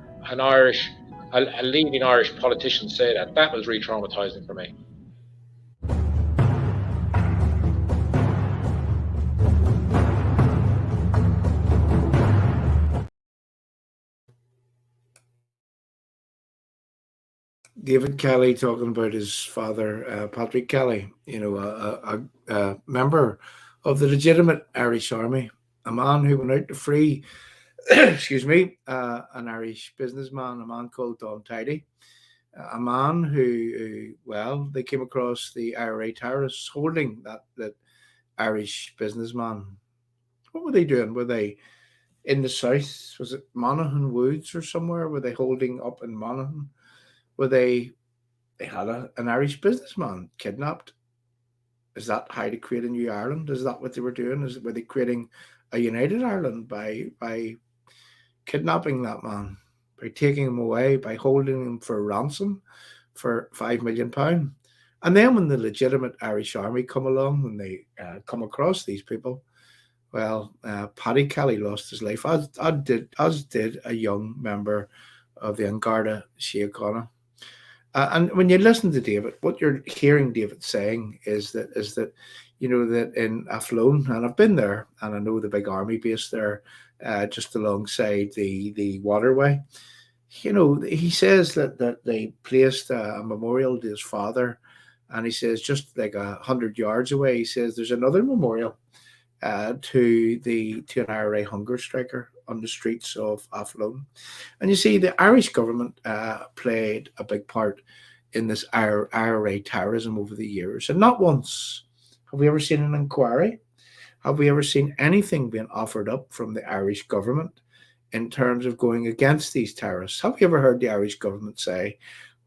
leading Irish politician say that was re-traumatizing for me. David Kelly talking about his father, Patrick Kelly, a member of the legitimate Irish Army, a man who went out to free, an Irish businessman, a man called Don Tidy, a man who they came across the IRA terrorists holding that Irish businessman. What were they doing? Were they in the south? Was it Monaghan Woods or somewhere? Were they holding up in Monaghan? Were they had an Irish businessman kidnapped? Is that how to create a new Ireland? Is that what they were doing? Were they creating a united Ireland by kidnapping that man, by taking him away, by holding him for ransom for £5 million? And then when the legitimate Irish Army come along and they come across these people, Paddy Kelly lost his life, as did a young member of the Young Garda, Síochána. And when you listen to David, what you're hearing David saying is that that in Athlone, and I've been there, and I know the big army base there, just alongside the waterway. He says that they placed a memorial to his father, and he says just 100 yards away, he says there's another memorial to an IRA hunger striker on the streets of Athlone. And you see, the Irish government played a big part in this IRA terrorism over the years. And not once have we ever seen an inquiry. Have we ever seen anything being offered up from the Irish government in terms of going against these terrorists? Have you ever heard the Irish government say,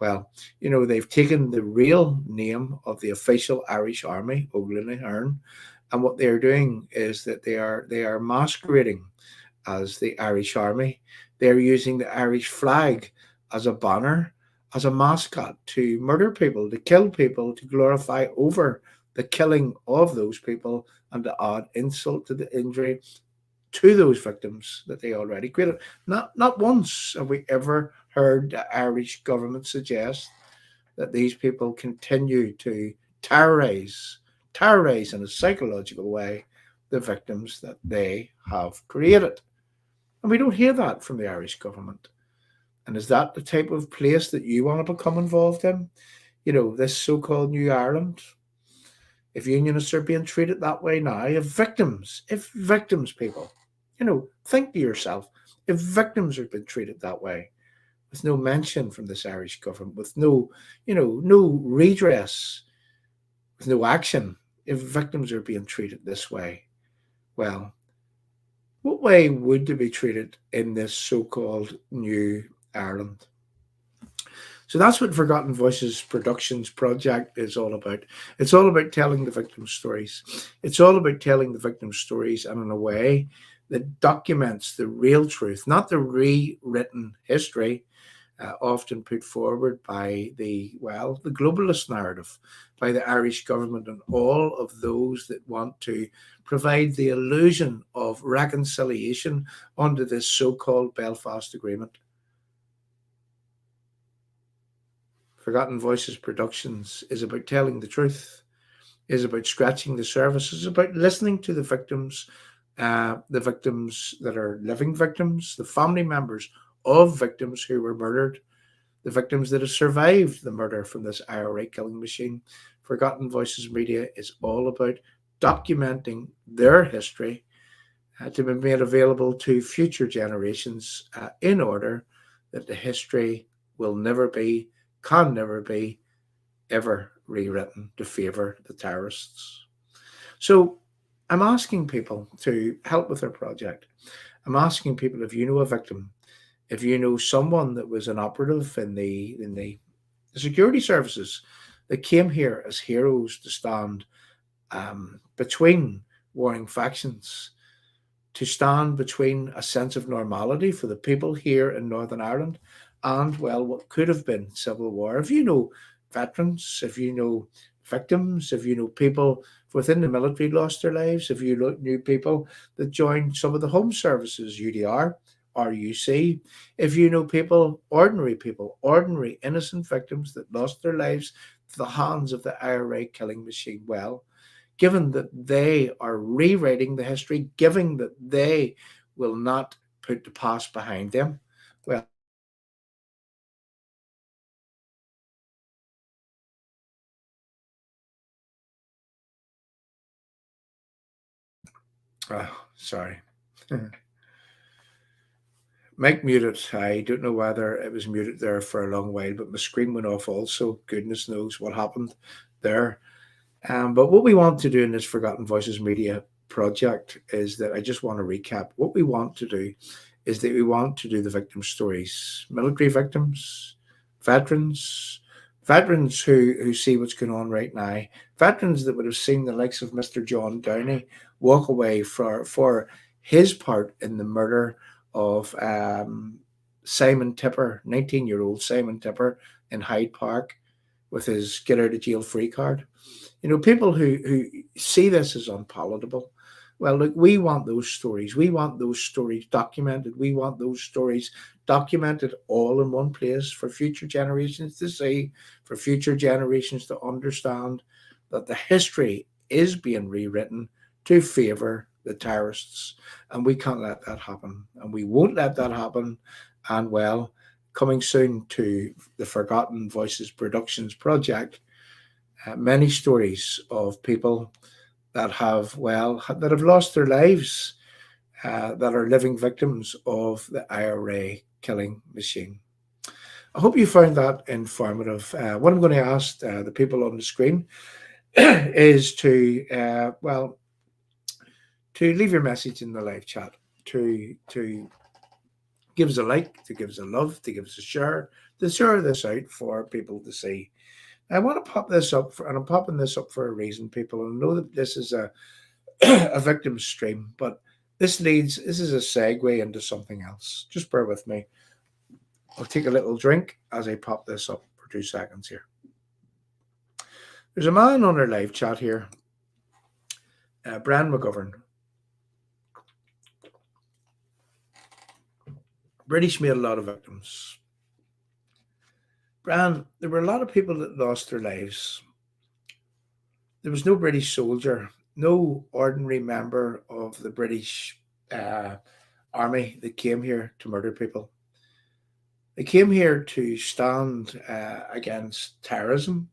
they've taken the real name of the official Irish Army, Óglaigh na hÉireann, and what they're doing is that they are masquerading as the Irish Army. They're using the Irish flag as a banner, as a mascot, to murder people, to kill people, to glorify over the killing of those people and to add insult to the injury to those victims that they already created. Not once have we ever heard the Irish government suggest that these people continue to terrorize in a psychological way the victims that they have created. And we don't hear that from the Irish government. And is that the type of place that you want to become involved in? This so-called New Ireland? if unionists are being treated that way now, if victims, people, think to yourself, if victims are being treated that way, with no mention from this Irish government, with no redress, with no action, if victims are being treated this way, well, what way would they be treated in this so-called New Ireland? So that's what Forgotten Voices Productions project is all about. It's all about telling the victims' stories. It's all about telling the victims' stories and in a way that documents the real truth, not the rewritten history often put forward by the globalist narrative, by the Irish government and all of those that want to provide the illusion of reconciliation under this so-called Belfast Agreement. Forgotten Voices Productions is about telling the truth, is about scratching the surface, is about listening to the victims that are living victims, the family members of victims who were murdered, the victims that have survived the murder from this IRA killing machine. Forgotten Voices Media is all about documenting their history to be made available to future generations in order that the history will never be, can never be, ever rewritten to favour the terrorists. So I'm asking people to help with their project. I'm asking people, if you know a victim, if you know someone that was an operative in the security services that came here as heroes to stand between warring factions, to stand between a sense of normality for the people here in Northern Ireland and, well, what could have been civil war. If you know veterans, if you know victims, if you know people within the military lost their lives, if you knew people that joined some of the home services, UDR, RUC, if you know people, ordinary innocent victims that lost their lives to the hands of the IRA killing machine, well, given that they are rewriting the history, given that they will not put the past behind them, well, sorry. Mic muted. I don't know whether it was muted there for a long while, but my screen went off also. Goodness knows what happened there. But what we want to do in this Forgotten Voices Media project is that I just want to recap. What we want to do is that we want to do the victim stories, military victims, veterans who see what's going on right now, veterans that would have seen the likes of Mr. John Downey walk away for his part in the murder of Simon Tipper, 19-year-old Simon Tipper in Hyde Park with his get out of jail free card. People who see this as unpalatable. Well, look, we want those stories. We want those stories documented. We want those stories documented all in one place for future generations to see, for future generations to understand that the history is being rewritten to favour the terrorists. And we can't let that happen. And we won't let that happen. And, well, coming soon to the Forgotten Voices Productions project, many stories of people that have lost their lives, that are living victims of the IRA killing machine. I hope you found that informative. What I'm going to ask the people on the screen is to leave your message in the live chat, to give us a like, to give us a love, to give us a share, to share this out for people to see. I want to pop this up, and I'm popping this up for a reason, people. I know that this is a a victim stream, but this is a segue into something else. Just bear with me. I'll take a little drink as I pop this up for 2 seconds here. There's a man on our live chat here, Brian McGovern. British made a lot of victims. Brian, there were a lot of people that lost their lives. There was no British soldier, no ordinary member of the British army that came here to murder people. They came here to stand against terrorism,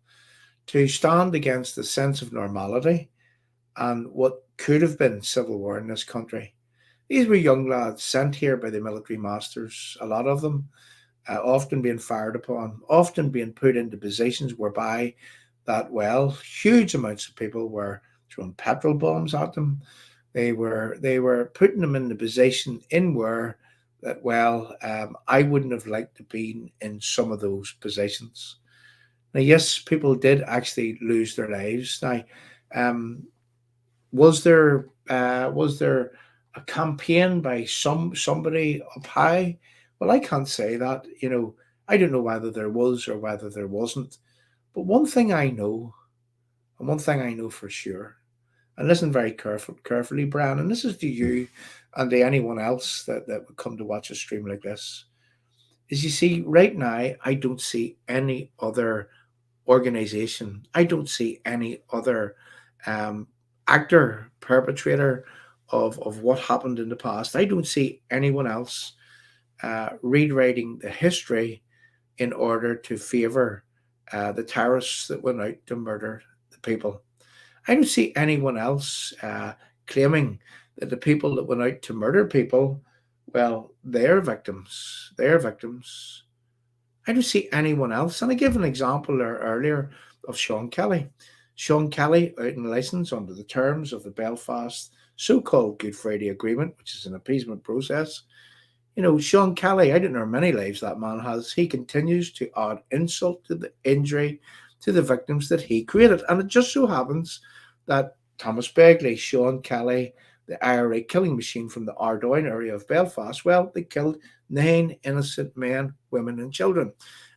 to stand against the sense of normality and what could have been civil war in this country. These were young lads sent here by the military masters, a lot of them, often being fired upon, often being put into positions whereby that, well, huge amounts of people were throwing petrol bombs at them. They were putting them in the position in where that, well, I wouldn't have liked to be in some of those positions. Now, yes, people did actually lose their lives. Now, um, was there a campaign by somebody up high? Well, I can't say that. I don't know whether there was or whether there wasn't. But one thing I know, and one thing I know for sure, and listen very carefully, Brian, and this is to you and to anyone else that would come to watch a stream like this, is you see, right now, I don't see any other organization. I don't see any other um, actor, perpetrator of what happened in the past. I don't see anyone else rewriting the history in order to favor the terrorists that went out to murder the people. I don't see anyone else claiming that the people that went out to murder people, well, they're victims. They're victims. I don't see anyone else. And I gave an example there earlier of Sean Kelly. Sean Kelly out in license under the terms of the Belfast so-called Good Friday Agreement, which is an appeasement process. Sean Kelly, I don't know how many lives that man has. He continues to add insult to the injury to the victims that he created. And it just so happens that Thomas Begley, Sean Kelly, the IRA killing machine from the Ardoyne area of Belfast, well, they killed 9 innocent men, women, and children.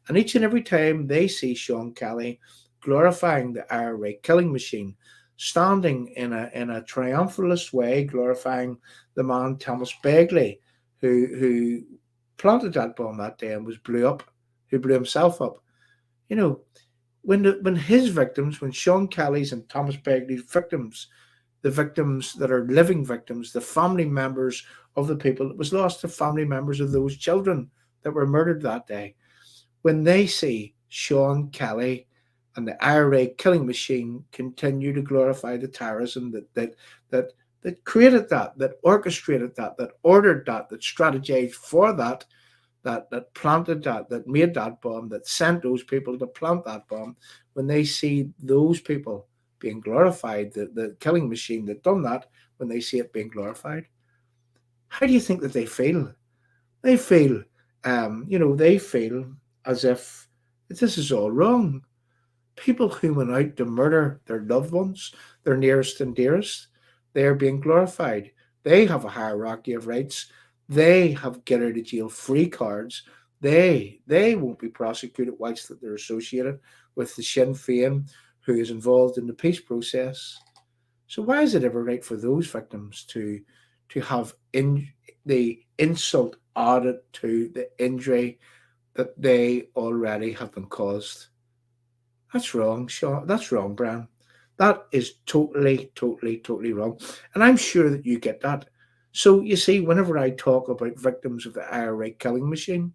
And each and every time they see Sean Kelly glorifying the IRA killing machine, standing in a triumphalist way, glorifying the man Thomas Begley, who planted that bomb that day and who blew himself up. When his victims, when Sean Kelly's and Thomas Begley's victims, the victims that are living victims, the family members of the people that was lost, the family members of those children that were murdered that day, when they see Sean Kelly and the IRA killing machine continue to glorify the terrorism that created that orchestrated that ordered that strategized for that planted that made that bomb, that sent those people to plant that bomb, when they see those people being glorified, the killing machine that done that, when they see it being glorified, how do you think that they feel? They feel, they feel as if this is all wrong. People who went out to murder their loved ones, their nearest and dearest, they are being glorified. They have a hierarchy of rights. They have get out of jail free cards. They won't be prosecuted whilst that they're associated with the Sinn Féin, who is involved in the peace process. So why is it ever right for those victims to have the insult added to the injury that they already have been caused? That's wrong, Sean. That's wrong, Brian. That is totally, totally, totally wrong. And I'm sure that you get that. So you see, whenever I talk about victims of the IRA killing machine,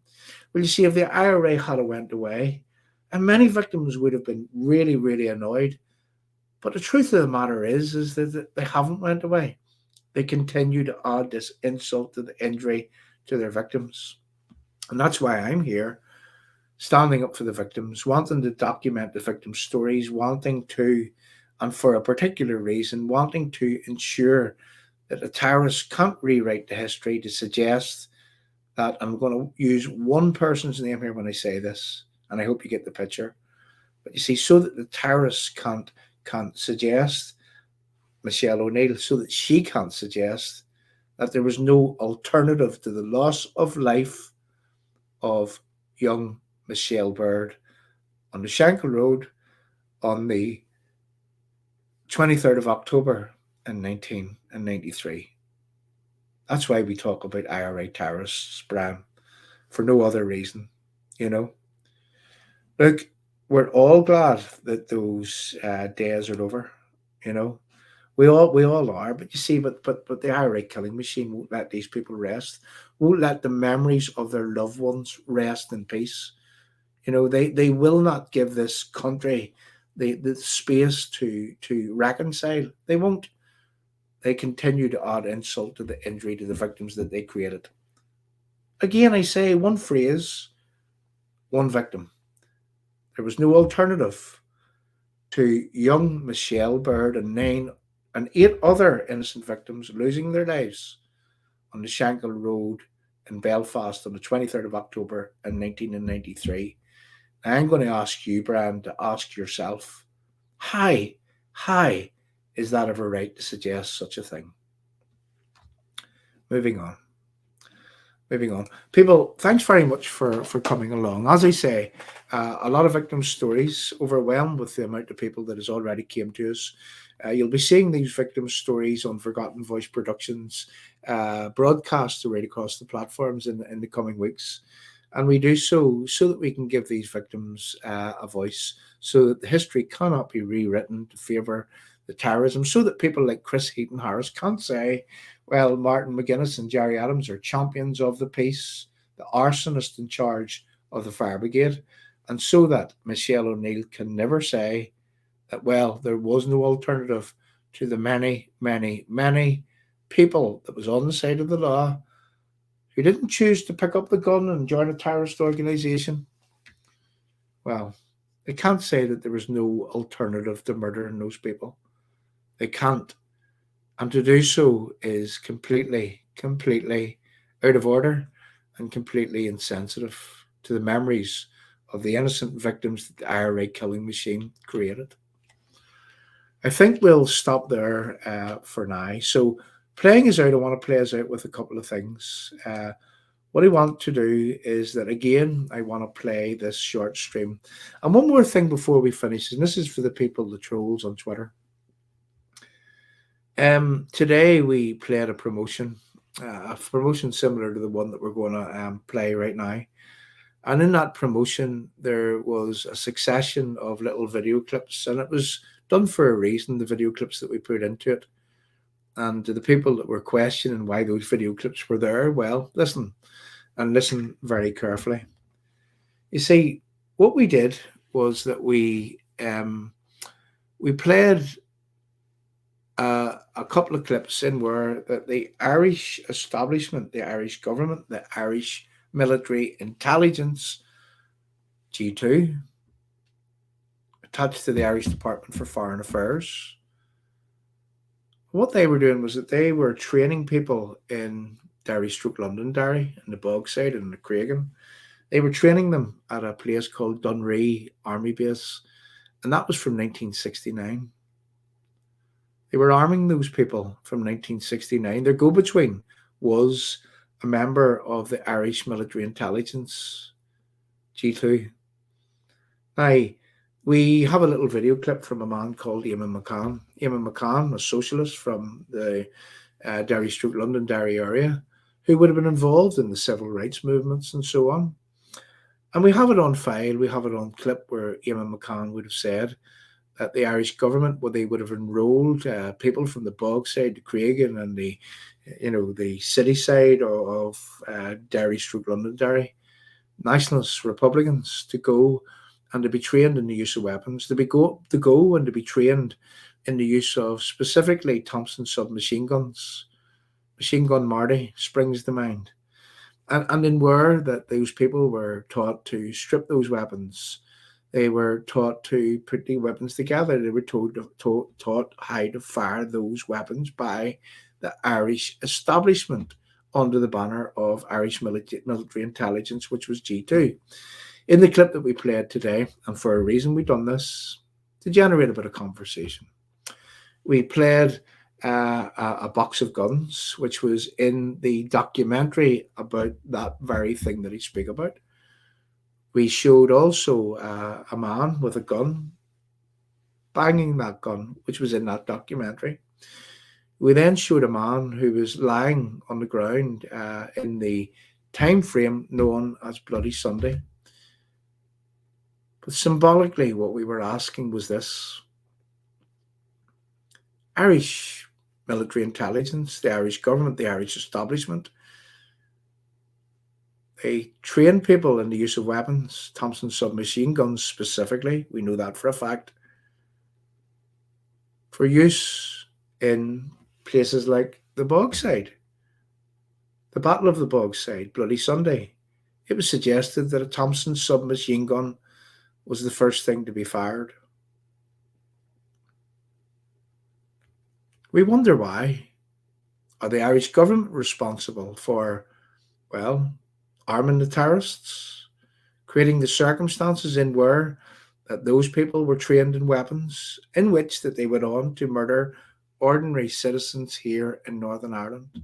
well, you see, if the IRA had went away, and many victims would have been really, really annoyed. But the truth of the matter is that they haven't went away. They continue to add this insult to the injury to their victims. And that's why I'm here, standing up for the victims, wanting to document the victims' stories, wanting to, and for a particular reason, wanting to ensure that the terrorists can't rewrite the history to suggest that, I'm going to use one person's name here when I say this, and I hope you get the picture. But you see, so that the terrorists can't suggest, Michelle O'Neill, so that she can't suggest that there was no alternative to the loss of life of young Michelle Bird on the Shankill Road on the 23rd of October in 1993. That's why we talk about IRA terrorists, Brian, for no other reason, Look, we're all glad that those days are over, We all are, but you see, but the IRA killing machine won't let these people rest, won't let the memories of their loved ones rest in peace. They will not give this country the space to reconcile. They won't. They continue to add insult to the injury to the victims that they created. Again, I say one phrase, one victim. There was no alternative to young Michelle Baird and 8 other innocent victims losing their lives on the Shankill Road in Belfast on the 23rd of October in 1993. I'm going to ask you, Brian, to ask yourself, how is that ever right to suggest such a thing? Moving on. People, thanks very much for coming along. As I say, a lot of victim stories, overwhelmed with the amount of people that has already came to us. You'll be seeing these victim stories on Forgotten Voice Productions broadcast right across the platforms in the coming weeks. And we do so that we can give these victims a voice, so that the history cannot be rewritten to favour the terrorism, so that people like Chris Heaton Harris can't say, well, Martin McGuinness and Gerry Adams are champions of the peace, the arsonist in charge of the fire brigade, and so that Michelle O'Neill can never say that, well, there was no alternative to the many, many, many people that was on the side of the law who didn't choose to pick up the gun and join a terrorist organisation. Well, they can't say that there was no alternative to murdering those people. They can't. And to do so is completely out of order and completely insensitive to the memories of the innocent victims that the IRA killing machine created. I think we'll stop there for now. So playing us out, I want to play us out with a couple of things. What I want to do is that, again, I want to play this short stream. And one more thing before we finish, and this is for the people, the trolls on Twitter. Today we played a promotion similar to the one that we're going to play right now. And in that promotion, there was a succession of little video clips, and it was done for a reason, the video clips that we put into it. And to the people that were questioning why those video clips were there, well, listen very carefully. You see, what we did was that we played a couple of clips in where that the Irish establishment, the Irish government, the Irish military intelligence, G2, attached to the Irish Department for Foreign Affairs, what they were doing was that they were training people in Derry/Londonderry, in the Bogside and the Craigan. They were training them at a place called Dunree Army Base, and that was from 1969. They were arming those people from 1969. Their go-between was a member of the Irish Military Intelligence, G2. Now, we have a little video clip from a man called Eamon McCann. Eamon McCann, a socialist from the Derry/Londonderry area, who would have been involved in the civil rights movements and so on. And we have it on file, we have it on clip where Eamon McCann would have said that the Irish government, where they would have enrolled people from the Bogside, the Craigan, and the city side of Derry/Londonderry, nationalist Republicans, to go and to be trained in the use of weapons, to go and to be trained in the use of specifically Thompson submachine guns. Machine Gun Marty springs to mind. And in where that those people were taught to strip those weapons. They were taught to put the weapons together. They were taught how to fire those weapons by the Irish establishment under the banner of Irish Military Intelligence, which was G2. In the clip that we played today, and for a reason we've done this, to generate a bit of conversation, we played a box of guns, which was in the documentary about that very thing that he spoke about. We showed also a man with a gun, banging that gun, which was in that documentary. We then showed a man who was lying on the ground in the time frame known as Bloody Sunday. But symbolically, what we were asking was this: Irish military intelligence, the Irish government, the Irish establishment, they train people in the use of weapons, Thompson submachine guns specifically. We know that for a fact. for use in places like the Bogside, the Battle of the Bogside, Bloody Sunday. It was suggested that a Thompson submachine gun was the first thing to be fired. We wonder why. Are the Irish government responsible for, well, arming the terrorists, creating the circumstances in where that those people were trained in weapons in which that they went on to murder ordinary citizens here in Northern Ireland?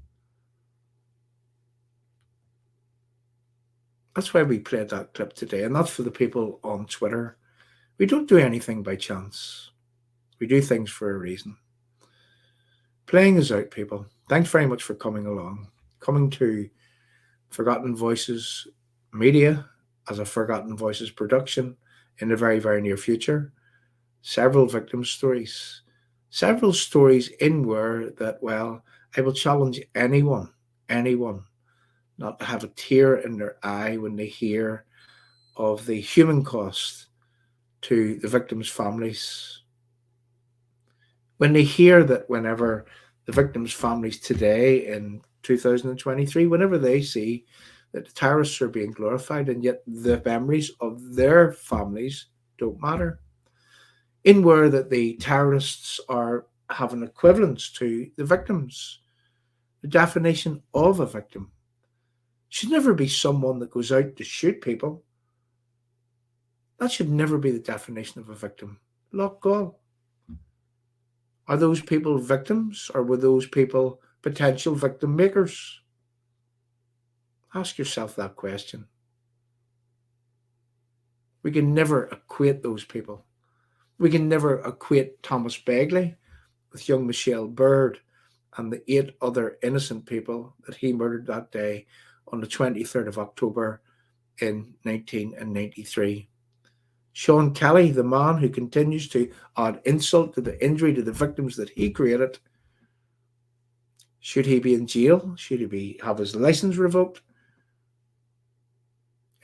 That's why we played that clip today, and that's for the people on Twitter. We don't do anything by chance. We do things for a reason. Playing us out, people. Thanks very much for coming along. Coming to Forgotten Voices Media as a Forgotten Voices production in the very, very near future. Several victim stories. Several stories in where that, well, I will challenge anyone, not to have a tear in their eye when they hear of the human cost to the victims' families. When they hear that whenever the victims' families today in 2023, whenever they see that the terrorists are being glorified and yet the memories of their families don't matter. In where that the terrorists are having equivalence to the victims. The definition of a victim should never be someone that goes out to shoot people. That should never be the definition of a victim. Lock God. Are those people victims, or were those people potential victim makers? Ask yourself that question. We can never equate those people. We can never equate Thomas Begley with young Michelle Bird and the 8 other innocent people that he murdered that day on the 23rd of October in 1993. Sean Kelly, the man who continues to add insult to the injury to the victims that he created, should he be in jail? Should he have his license revoked?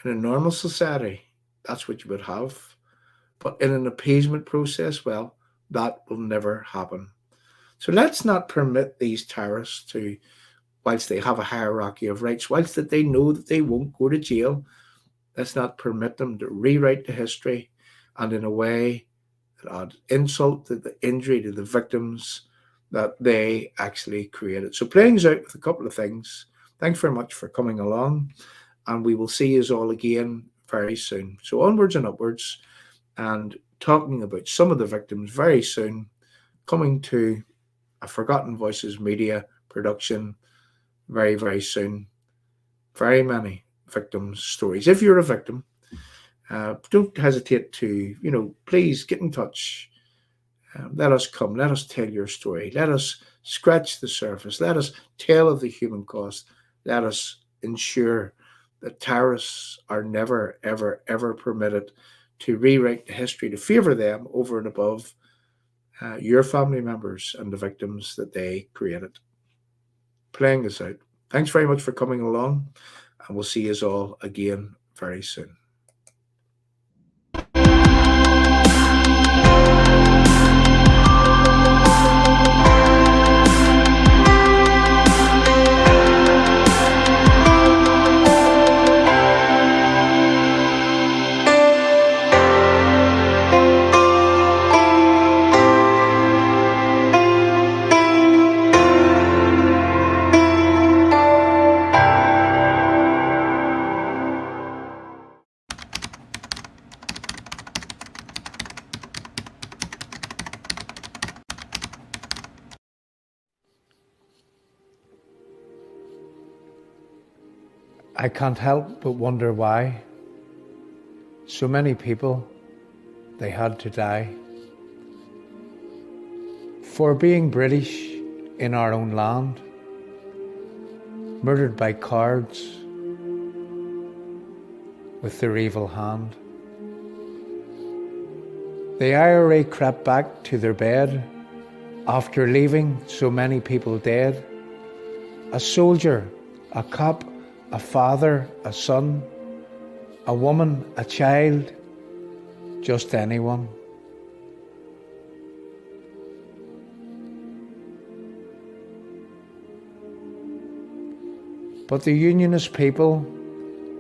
In a normal society, that's what you would have. But in an appeasement process, well, that will never happen. So let's not permit these terrorists to, whilst they have a hierarchy of rights, whilst that they know that they won't go to jail, let's not permit them to rewrite the history and in a way that adds insult to the injury to the victims that they actually created. So playing us out with a couple of things. Thanks very much for coming along, and we will see you all again very soon. So onwards and upwards, and talking about some of the victims very soon, coming to a Forgotten Voices Media production very, very soon. Very many victims' stories. If you're a victim, don't hesitate to, please get in touch. Let us come. Let us tell your story. Let us scratch the surface. Let us tell of the human cost. Let us ensure that terrorists are never, ever, ever permitted to rewrite the history to favour them over and above your family members and the victims that they created. Playing this out. Thanks very much for coming along, and we'll see you all again very soon. I can't help but wonder why so many people, they had to die for being British in our own land, murdered by cowards with their evil hand. The IRA crept back to their bed after leaving so many people dead. A soldier, a cop, a father, a son, a woman, a child, just anyone. But the Unionist people,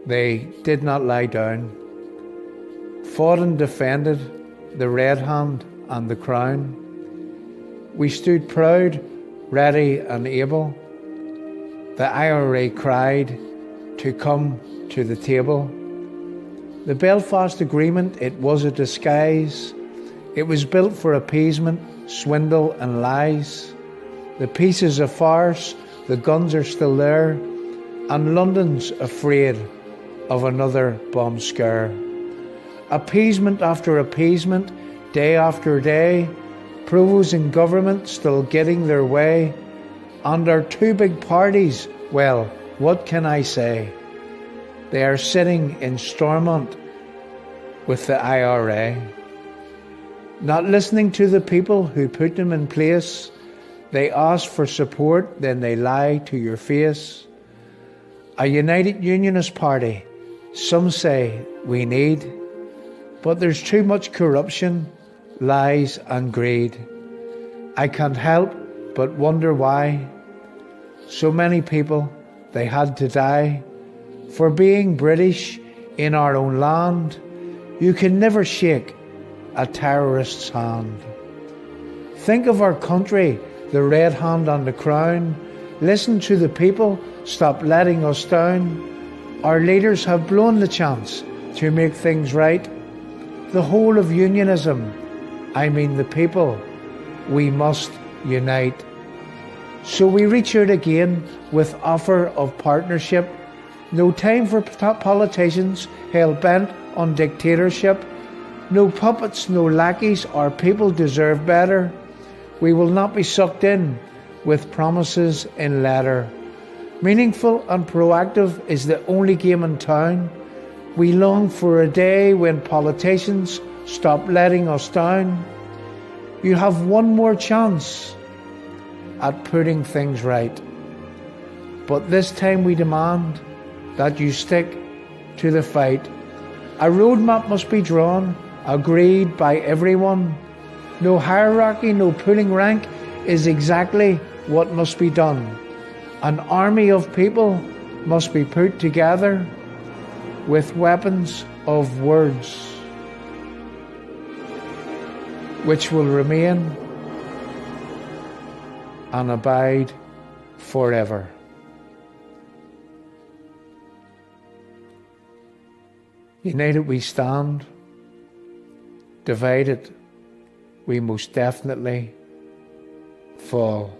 they did not lie down, fought and defended the Red Hand and the Crown. We stood proud, ready and able. The IRA cried to come to the table. The Belfast Agreement, it was a disguise. It was built for appeasement, swindle and lies. The peace is a farce, the guns are still there, and London's afraid of another bomb scare. Appeasement after appeasement, day after day, provos in government still getting their way, and our two big parties, well, what can I say? They are sitting in Stormont with the IRA, not listening to the people who put them in place. They ask for support, then they lie to your face. A united Unionist party, some say we need, but there's too much corruption, lies and greed. I can't help but wonder why so many people, they had to die for being British in our own land. You can never shake a terrorist's hand. Think of our country, the Red Hand and the Crown. Listen to the people, stop letting us down. Our leaders have blown the chance to make things right. The whole of unionism, I mean the people, we must unite. So we reach out again with offer of partnership. No time for politicians hell-bent on dictatorship. No puppets, no lackeys, our people deserve better. We will not be sucked in with promises in letter. Meaningful and proactive is the only game in town. We long for a day when politicians stop letting us down. You have one more chance at putting things right. But this time we demand that you stick to the fight. A roadmap must be drawn, agreed by everyone. No hierarchy, no pulling rank is exactly what must be done. An army of people must be put together with weapons of words, which will remain and abide forever. United we stand, divided we most definitely fall.